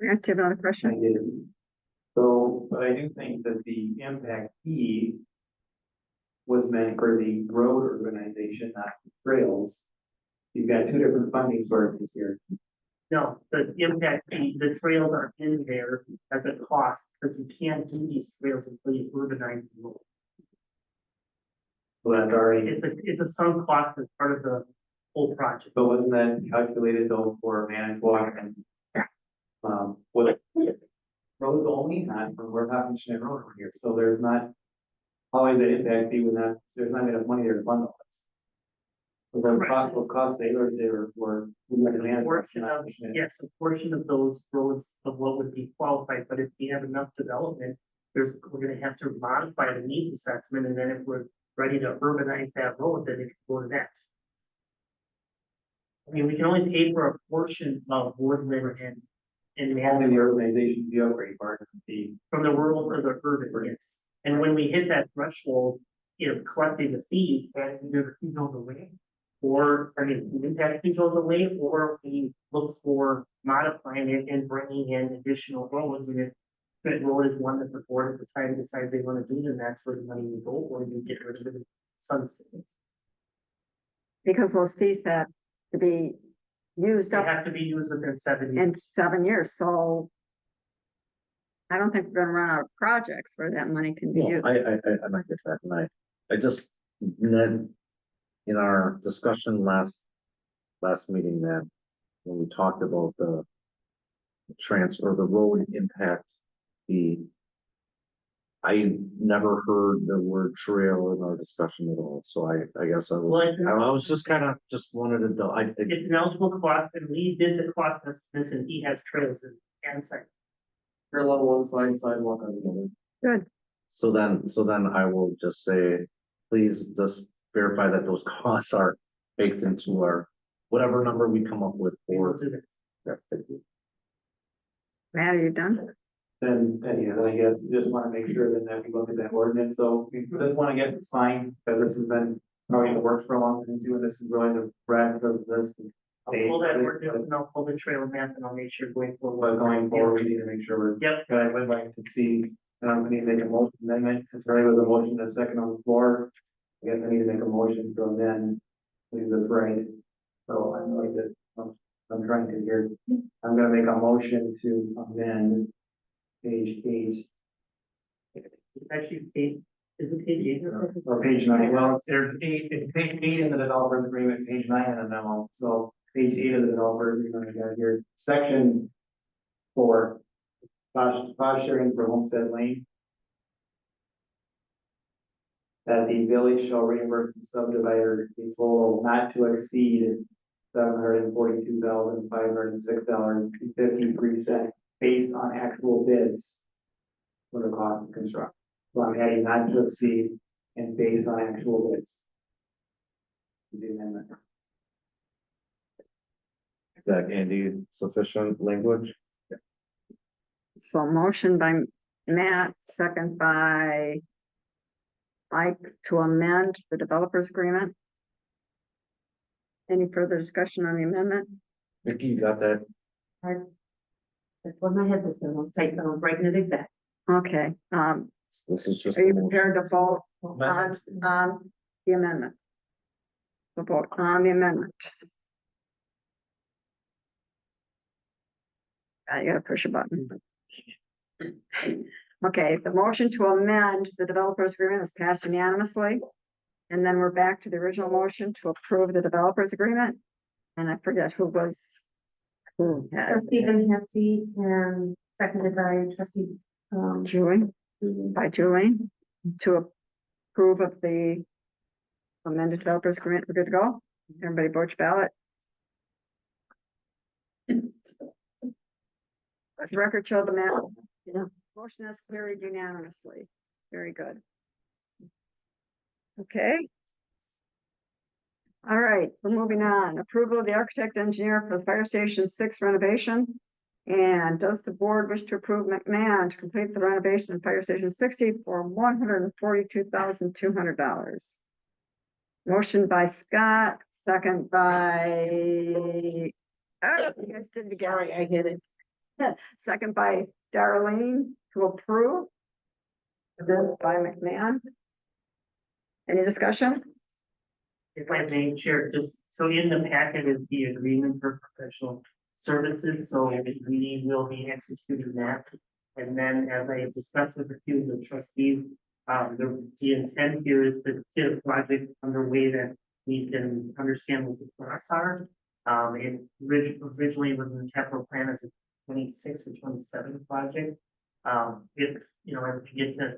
Grant, do you have another I question? did. So, but I do think that the impact fee was meant for the road organization, not the trails. You've got two different funding sources here. No, the impact fee, the trails are in there as a cost, because you can't do these trails until you urbanize the road. So that's already, It's a sunk cost as part of the whole project. but wasn't that calculated though for Manitowoc and what? Roads only, not for, we're talking Schmidt Road over here, so there's not. Probably the impact fee would not, there's not enough money there to fund all this. So the cost, those costs, they were. A portion of, yes, a portion of those roads of what would be qualified, but if we have enough development, we're gonna have to modify the needs assessment, and then if we're ready to urbanize that road, then it can go to that. I mean, we can only pay for a portion of Woodland and Only the urbanization, the upgrade part, the. from the rural to the urban, yes. And when we hit that threshold, you know, collecting the fees, that either the fee goes away, or, I mean, the impact fee goes away, or we look for modifying it and bringing in additional roads, and if that road is one that the board at the time decides they wanna do, then that's where the money will go, or you get rid of it, sunset. Because those fees have to be used They up have to be used within 7 years. in 7 years, so I don't think we're gonna run out of projects where that money can be Well, used. I might get that, and I just, then, in our discussion last meeting that, when we talked about the transfer, the road impact, I never heard the word trail in our discussion at all, so I guess I Well, was just kind of, just wanted to, It's an eligible cost, and we did the cost estimate, and he has trails and site. Trail on one side, sidewalk on the other. Good, so then I will just say, please just verify that those costs are baked into our, whatever number we come up with We will for. do that. that figure. Matt, are you done? Then, yeah, I guess just wanna make sure that we look at that ordinance, so we just wanna get, it's fine, but this has been probably in the works for a long time too, and this is really the breadth of this. I'll pull that ordinance, and I'll pull the trail map, and I'll make sure going But forward. going forward, we need to make sure we're. Yep. But I would like to see, we need to make a motion amendment, since there was a motion and a second on the floor. I guess I need to make a motion to amend, leave this right. So I'm like that, I'm trying to hear, I'm gonna make a motion to amend page 8, It's actually page, is it page 8 or page 9, well, there's 8, it's page 8 in the developer's agreement, page 9 in the memo, so page 8 of the developer's agreement, I got here, section 4. Cost sharing for Homestead Lane. That the village shall reimburse the subdivider a total not to exceed $742,506.53 based on actual bids for the cost of construction. So I'm adding not to exceed and based on actual bids. The amendment. Is that Andy sufficient language? So motion by Matt, second by Mike to amend the developers agreement. Any further discussion on the amendment? Vicky, you got that? That's what my head was doing, I was typing, I was writing it exact. Okay, This is just. are you a motion. prepared to vote on the amendment? The vote on the amendment. You gotta push a button. Okay, the motion to amend the developers agreement is passed unanimously. And then we're back to the original motion to approve the developers agreement. And I forget who had Stephen Hefty and seconded by trustee, Julie, by Julie, to approve of the amended developers agreement. We're good to go? Everybody vote your ballot. Let the record show the map. Yeah. Motion is carried unanimously. Very good. Okay. All right, we're moving on. Approval of the architect engineer for the Fire Station 6 renovation. And does the board wish to approve McMahon to complete the renovation of Fire Station 60 for $142,200? Motion by Scott, second by. Oh, you guys did it again. sorry, I hit it. Second by Darlene to approve. This by McMahon. Any discussion? If I may, Chair, just, so in the packet is the agreement for professional services, so we will be executing that. And then, as I discussed with a few of the trustees, the intent here is to get a project underway that we can understand what the costs are. It originally was in the capital plan as a 26 or 27 project. If, as we get to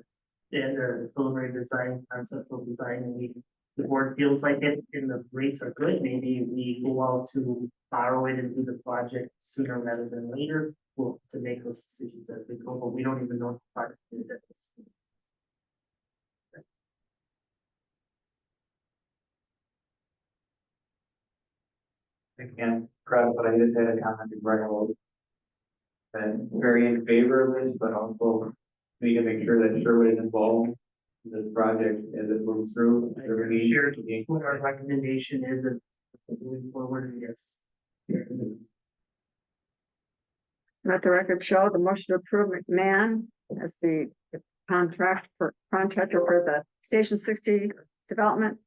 the end of the preliminary design, conceptual design, and the board feels like it and the rates are good, maybe we go out to borrow it and do the project sooner rather than later. Well, to make those decisions as we go, but we don't even know what the project is at this point. Again, credit, but I just had a comment before I go. And very in favor of this, but also we can make sure that Sherwood is involved this project as it moves through. I'm sure what our recommendation is and moving forward, yes. Let the record show the motion to approve McMahon as the contractor for the Station 60 development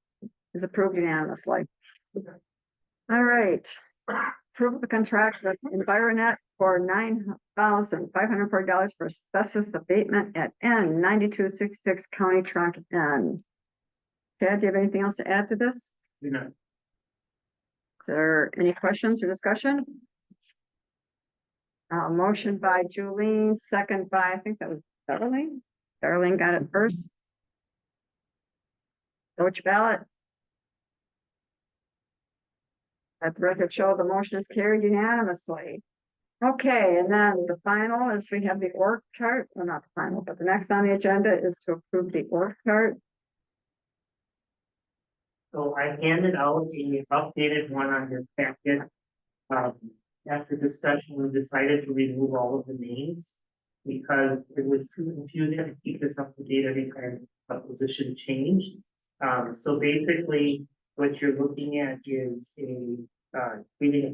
is approved unanimously. All right. Approve the contract with Environet for $9,540 for asbestos abatement at N 9266 County Track N. Chad, do you have anything else to add to this? You know, Is there any questions or discussion? Motion by Julene, second by, I think that was Darlene. Darlene got it first. Vote your ballot. Let the record show the motion is carried unanimously. Okay, and then the final is we have the org chart, well, not the final, but the next on the agenda is to approve the org chart. so I handed out the updated one on your packet. After discussion, we decided to remove all of the names because it was too confusing to keep this up to date every time a position changed. So basically, what you're looking at is creating a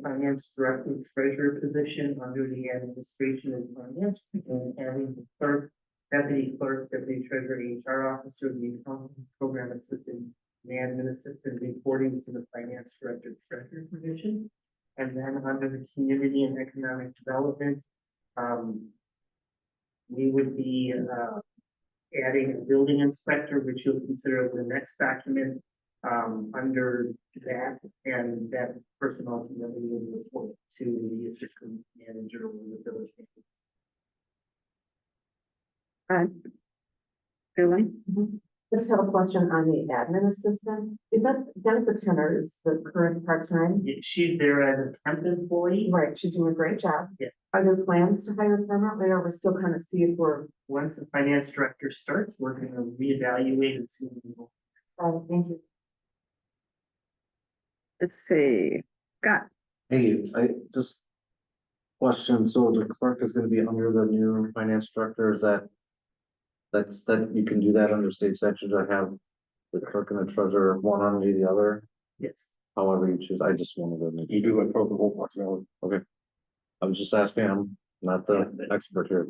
finance director treasurer position under the administration and finance, and adding the clerk, deputy treasurer, HR officer, the accounting program assistant, and admin assistant reporting to the finance director treasurer position. And then under the community and economic development, we would be adding a building inspector, which you'll consider the next document under that, and that person ultimately will report to the assistant manager or the village manager. Julie? I just have a question on the admin assistant. Is that Jennifer Tenor is the current part-time? She's there as a temp employee. Right, she's doing a great job. Yeah. Are there plans to hire permanently, or we're still kind of see if we're, Once the finance director starts, we're going to reevaluate and see. oh, thank you. Let's see. Scott, Hey, I just question, so the clerk is gonna be under the new finance director, is that? That you can do that under state statutes, I have the clerk and the treasurer, one under the other, Yes. however you choose, I just wanted to. You do it for the whole possibility. Okay. I was just asking, I'm not the expert here.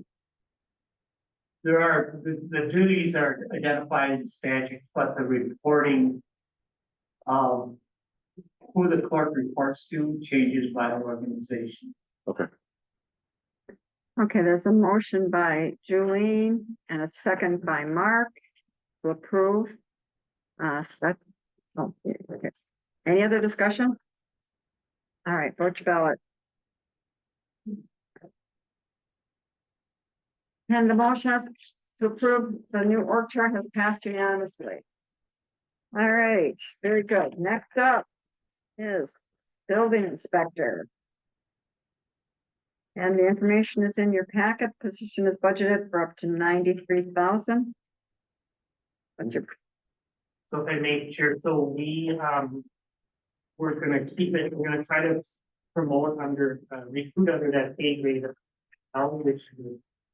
There are, the duties are identified in statute, but the reporting of who the clerk reports to changes by organization. okay, there's a motion by Julene and a second by Mark to approve. Okay. Any other discussion? All right, vote your ballot. And the motion has to approve the new org chart has passed unanimously. All right, very good. Next up is building inspector. And the information is in your packet. Position is budgeted for up to 93,000. What's your, So if I make sure, so we're gonna keep it, we're gonna try to promote under, recruit under that pay grade of which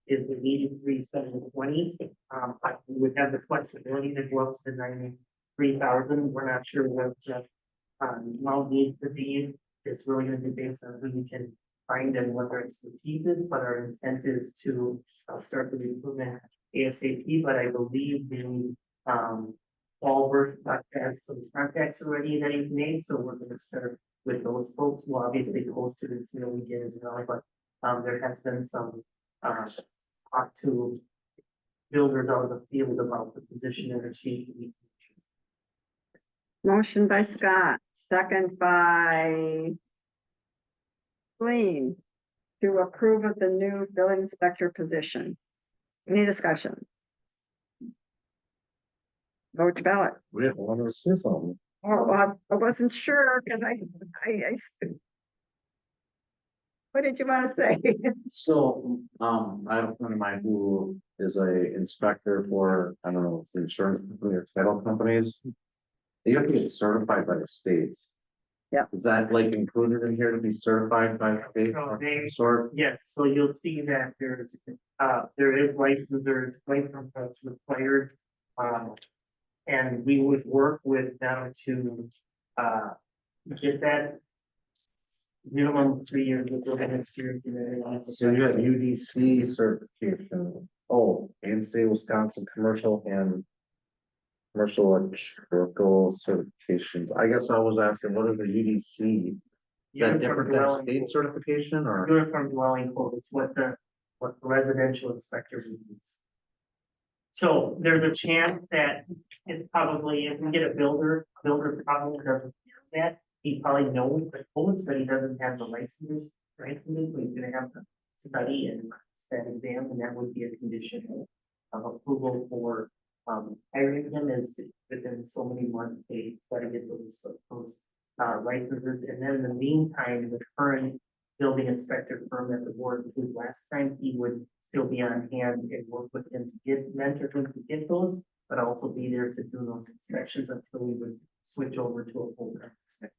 is the 83,720. But we would have the flexibility to go up to 93,000. We're not sure what the amount needs to be. It's really gonna be based on who we can find and what our expertise is, but our intent is to start the recruitment ASAP. But I believe the Walbert has some contacts already that he's made, so we're gonna start with those folks. We'll obviously post it and see how we get as well, but there has been some talk to builders out of the field about the position and their safety. motion by Scott, second by Glean to approve of the new building inspector position. Any discussion? Vote your ballot. We have one to say something. Oh, well, I wasn't sure because what did you want to say? So, I have a friend of mine who is a inspector for, I don't know, it's insurance company or title companies. They have to get certified by the state. Yeah. Is that like included in here to be certified by the state? No, they- Sort, Yes, so you'll see that there is licensors, license that's required And we would work with them to, get that minimum 3 years of living experience. So you have UDC certification, oh, and state of Wisconsin commercial and commercial electrical certifications. I guess I was asking, what is the UDC? Is that different than state certification or? Uniform dwelling code, it's what the residential inspectors use. So there's a chance that it's probably, if we get a builder probably doesn't do that. He probably knows the codes, but he doesn't have the license, right? So he's gonna have to study and that exam, and that would be a condition of approval for hiring him is within so many months, they gotta get those licenses. And then in the meantime, the current building inspector firm that the board approved last time, he would still be on hand and work with him to mentor him to get those, but also be there to do those inspections until we would switch over to a full-time inspector.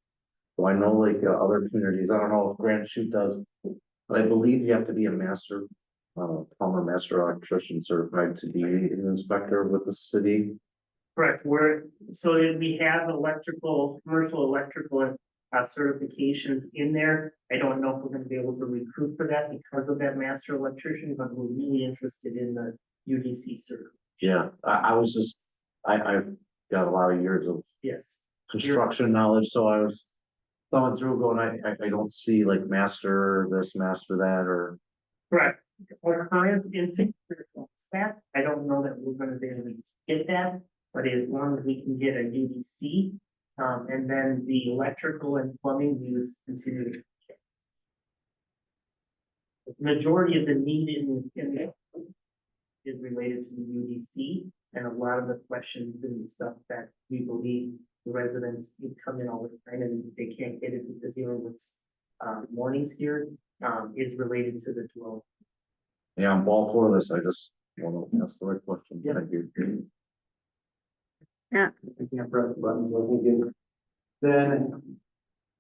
So I know like other communities, I don't know if Grand Chute does, but I believe you have to be a master, plumber, master electrician certified to be an inspector with the city. Correct, we have commercial electrical certifications in there. I don't know if we're gonna be able to recruit for that because of that master electrician, but we're really interested in the UDC certificate. Yeah, I was just, I've got a lot of years of Yes. construction knowledge, so I was thumbing through going, I don't see like master this, master that, or. Correct. Our current instinct staff, I don't know that we're gonna be able to get that, but as long as we can get a UDC, and then the electrical and plumbing, we would continue to. The majority of the need in is related to the UDC, and a lot of the questions and stuff that we believe the residents would come in all the time and they can't get it because it's mornings here, is related to the dwelling. Yeah, I'm all for this, I just want to ask the right question. Thank you. I can't press the buttons like we did. Then,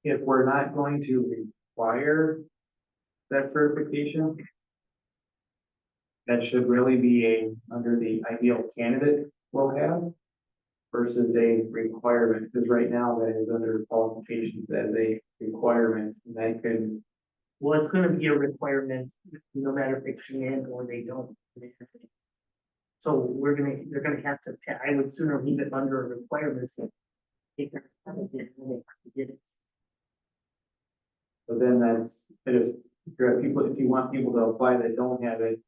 if we're not going to require that certification, that should really be under the ideal candidate will have versus a requirement, because right now that is under qualifications as a requirement, and that could. Well, it's gonna be a requirement, no matter if they can or they don't. So they're gonna have to, I would sooner leave it under a requirement. So they can get it. So then if you want people to apply that don't have it.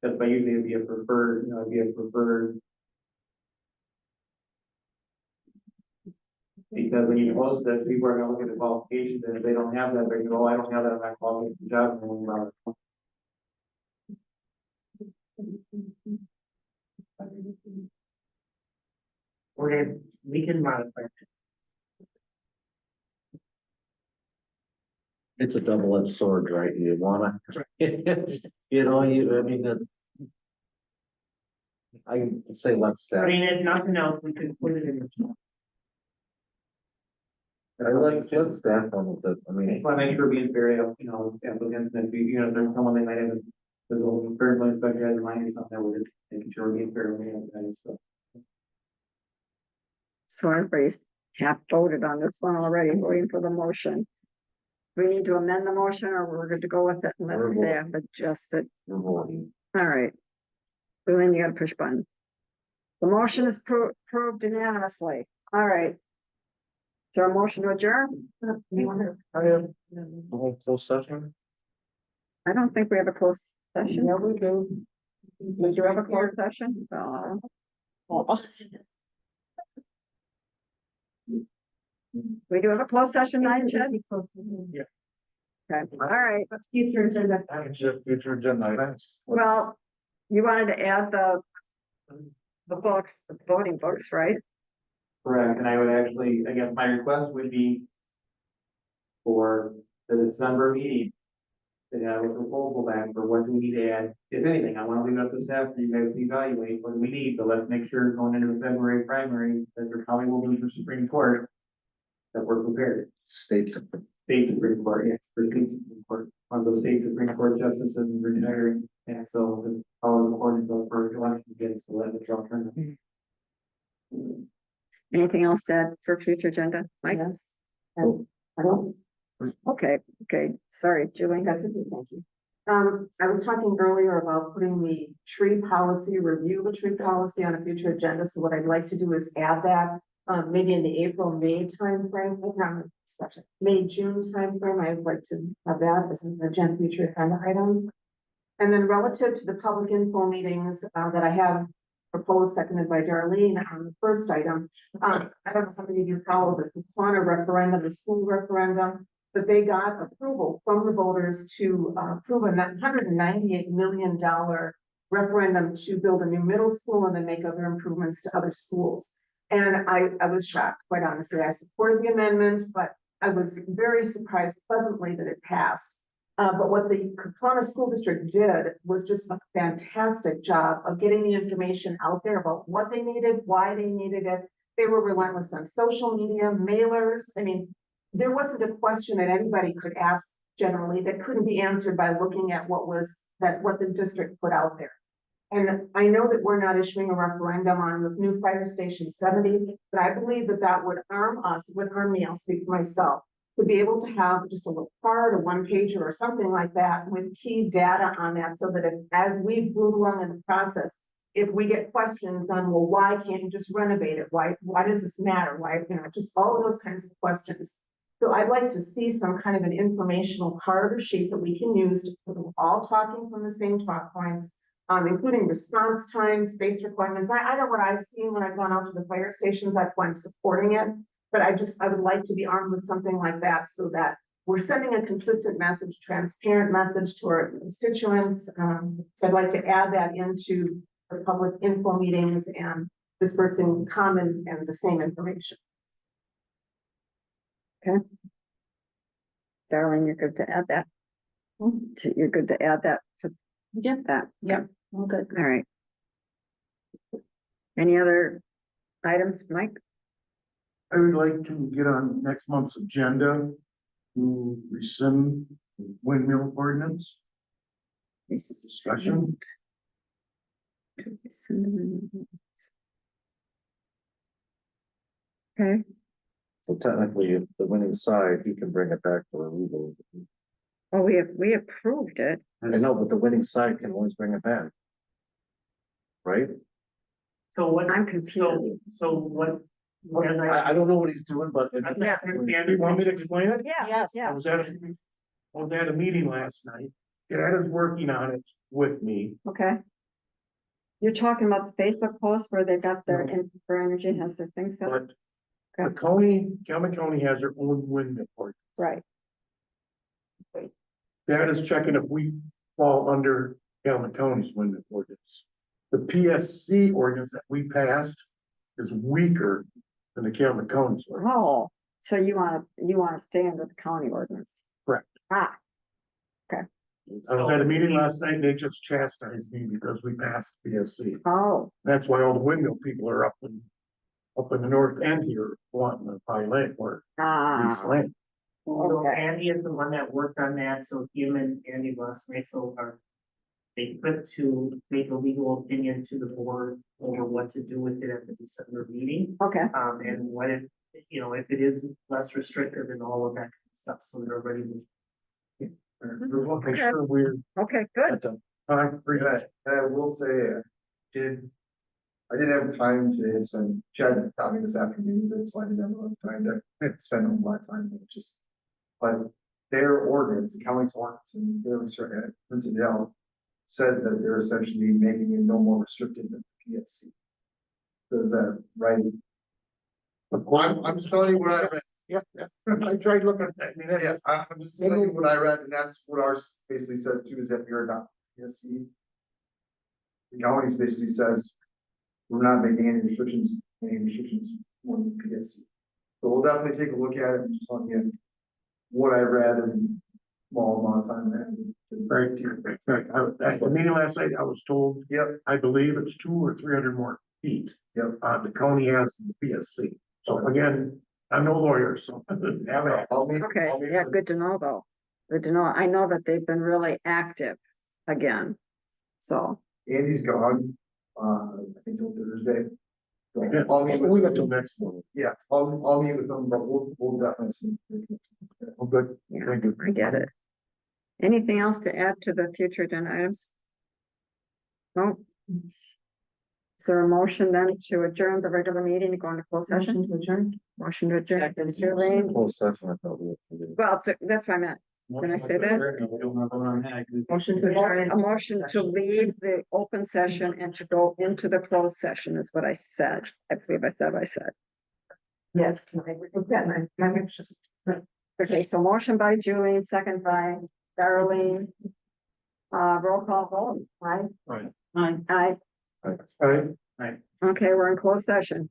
That's why usually it'd be a preferred, it'd be a preferred. Because when you post that, people are gonna look at the qualifications, and if they don't have that, they're gonna go, oh, I don't have that, I'm not qualified for the job. And then, We can modify it. It's a double-edged sword, right? You wanna, I mean, I can say let's I step. mean, if nothing else, we could put it in the. Let's staff on with it, I mean. want to make sure being fair, applicants, and if there's someone they might have, the old current inspector has in mind or something, that we're just making sure we're being fair. So everybody's half voted on this one already, waiting for the motion. We need to amend the motion or we're good to go with it and let We're staff adjust it. We're voting. All right. Then you gotta push button. The motion is approved unanimously. All right. Is there a motion to adjourn? Closed session? I don't think we have a closed session. Yeah, we do. We do have a closed session. We do have a closed session, nine, Chad? Yeah. Okay, all right. Future agenda items. Well, you wanted to add the books, the voting books, right? Correct, and I would actually, I guess my request would be for the December meeting to have a proposal back for what do we need to add, if anything. I want to leave it up to staff for you guys to evaluate what we need, but let's make sure going into the February primary, that there probably will be for Supreme Court, that we're prepared. State. State Supreme Court, yeah, for state Supreme Court, one of those state Supreme Court justices retiring. And so the power of the ordinance over election gets to let the draw turn. Anything else to add for future agenda? Mike? Yes. And I don't, Okay, sorry, Julie. that's okay, thank you. I was talking earlier about putting the tree policy, review the tree policy on a future agenda. So what I'd like to do is add that, maybe in the April-May timeframe, May-June timeframe. I'd like to have that as an agenda future agenda item. And then relative to the public info meetings, that I have proposed, seconded by Darlene on the first item. I don't know how many of you follow the Kaplana referendum, the school referendum, but they got approval from the voters to approve a $198 million referendum to build a new middle school and then make other improvemements to other schools. And I was shocked, quite honestly. I supported the amendment, but I was very surprised pleasantly that it passed. But what the Kaplana School District did was just a fantastic job of getting the information out there about what they needed, why they needed it. They were relentless on social media, mailers. I mean, there wasn't a question that anybody could ask generally that couldn't be answered by looking at what the district put out there. And I know that we're not issuing a referendum on the new fire station 70, but I believe that that would arm us, would arm me, I'll speak for myself, to be able to have just a little card, a one pager or something like that with key data on that, so that as we move along in the process, if we get questions on, well, why can't you just renovate it? Why does this matter? Why, just all of those kinds of questions. So I'd like to see some kind of an informational card or sheet that we can use to put them all talking from the same talk points, including response time, space requirements. I know what I've seen when I've gone out to the fire stations. That's why I'm supporting it. But I would like to be armed with something like that so that we're sending a consistent message, transparent message to our constituents. So I'd like to add that into the public info meetings and dispersing common and the same information. Darlene, you're good to add that. You're good to add that to get that. Yep. Well, good. All right. Any other items, Mike? I would like to get on next month's agenda to rescind windmill ordinance discussion. Okay, So technically, if the winning side, you can bring it back for removal. well, we approved it. I know, but the winning side can always bring it back. Right? So what, I'm so, confused. so what as I don't know what he's doing, but. I Yeah. understand. You want me to explain it? Yeah, Yes. yeah. I was at a meeting last night. Dad is working on it with me. Okay. You're talking about the Facebook post where they got their, for energy has their thing set, But the county, Calumet County has their own windmill ordinance. right? Dad is checking if we fall under Calumet County's windmill ordinance. The PSC ordinance that we passed is weaker than the Calumet County's ordinance. Oh, so you wanna stay under the county ordinance? Correct. Ah, I was at a meeting last night and they just chastised me because we passed PSC. oh, That's why all the windmill people are up in the north end here wanting to buy land or lease ah, land. So okay, Andy is the one that worked on that, so him and Andy Ross Rachel are equipped to make a legal opinion to the board over what to do with it at the December meeting. okay, And what if, if it is less restrictive and all of that kind of stuff, so they're ready to. We'll make sure we're okay, good. at the time for that. And I will say, I didn't have time today, so Chad taught me this afternoon, but so I didn't have a lot of time to spend a lot of time, but their ordinance, the county's ordinance, and their printed it out, says that they're essentially making it no more restrictive than the PFC. Does that right? I'm just telling you what I read. Yeah. I tried looking at that, Yeah, I'm just telling you what I read, and that's what ours basically says too, is that you're not PSC. The county basically says, we're not making any restrictions on PSC. So we'll definitely take a look at it and just telling you what I read and small amount of time there. Right. At the meeting last night, I was told, Yep, I believe it's 200 or 300 more feet. Yep. The county has the PSC. So again, I'm no lawyer, so. Okay, yeah, good to know though. Good to know. I know that they've been really active again. So, Andy's gone, I think till Thursday. So Yeah, I'll meet with we got him. till next one. Yeah, I'll meet with them, but we'll definitely see. Oh, good. yeah, Thank you. I get it. Anything else to add to the future agenda items? No? Is there a motion then to adjourn the regular meeting and go into closed session? Motion to adjourn. Motion to adjourn, Julie. Closed session, I thought we were gonna do. Well, that's what I meant. Can I say that? We don't want to vote on that. Motion to adjourn. A motion to leave the open session and to go into the closed session is what I said. I believe I said what I said. Yes. My. Okay, so motion by Julie, second by Darlene. Roll call vote, aye? Right. Aye. All right. Okay, we're in closed session.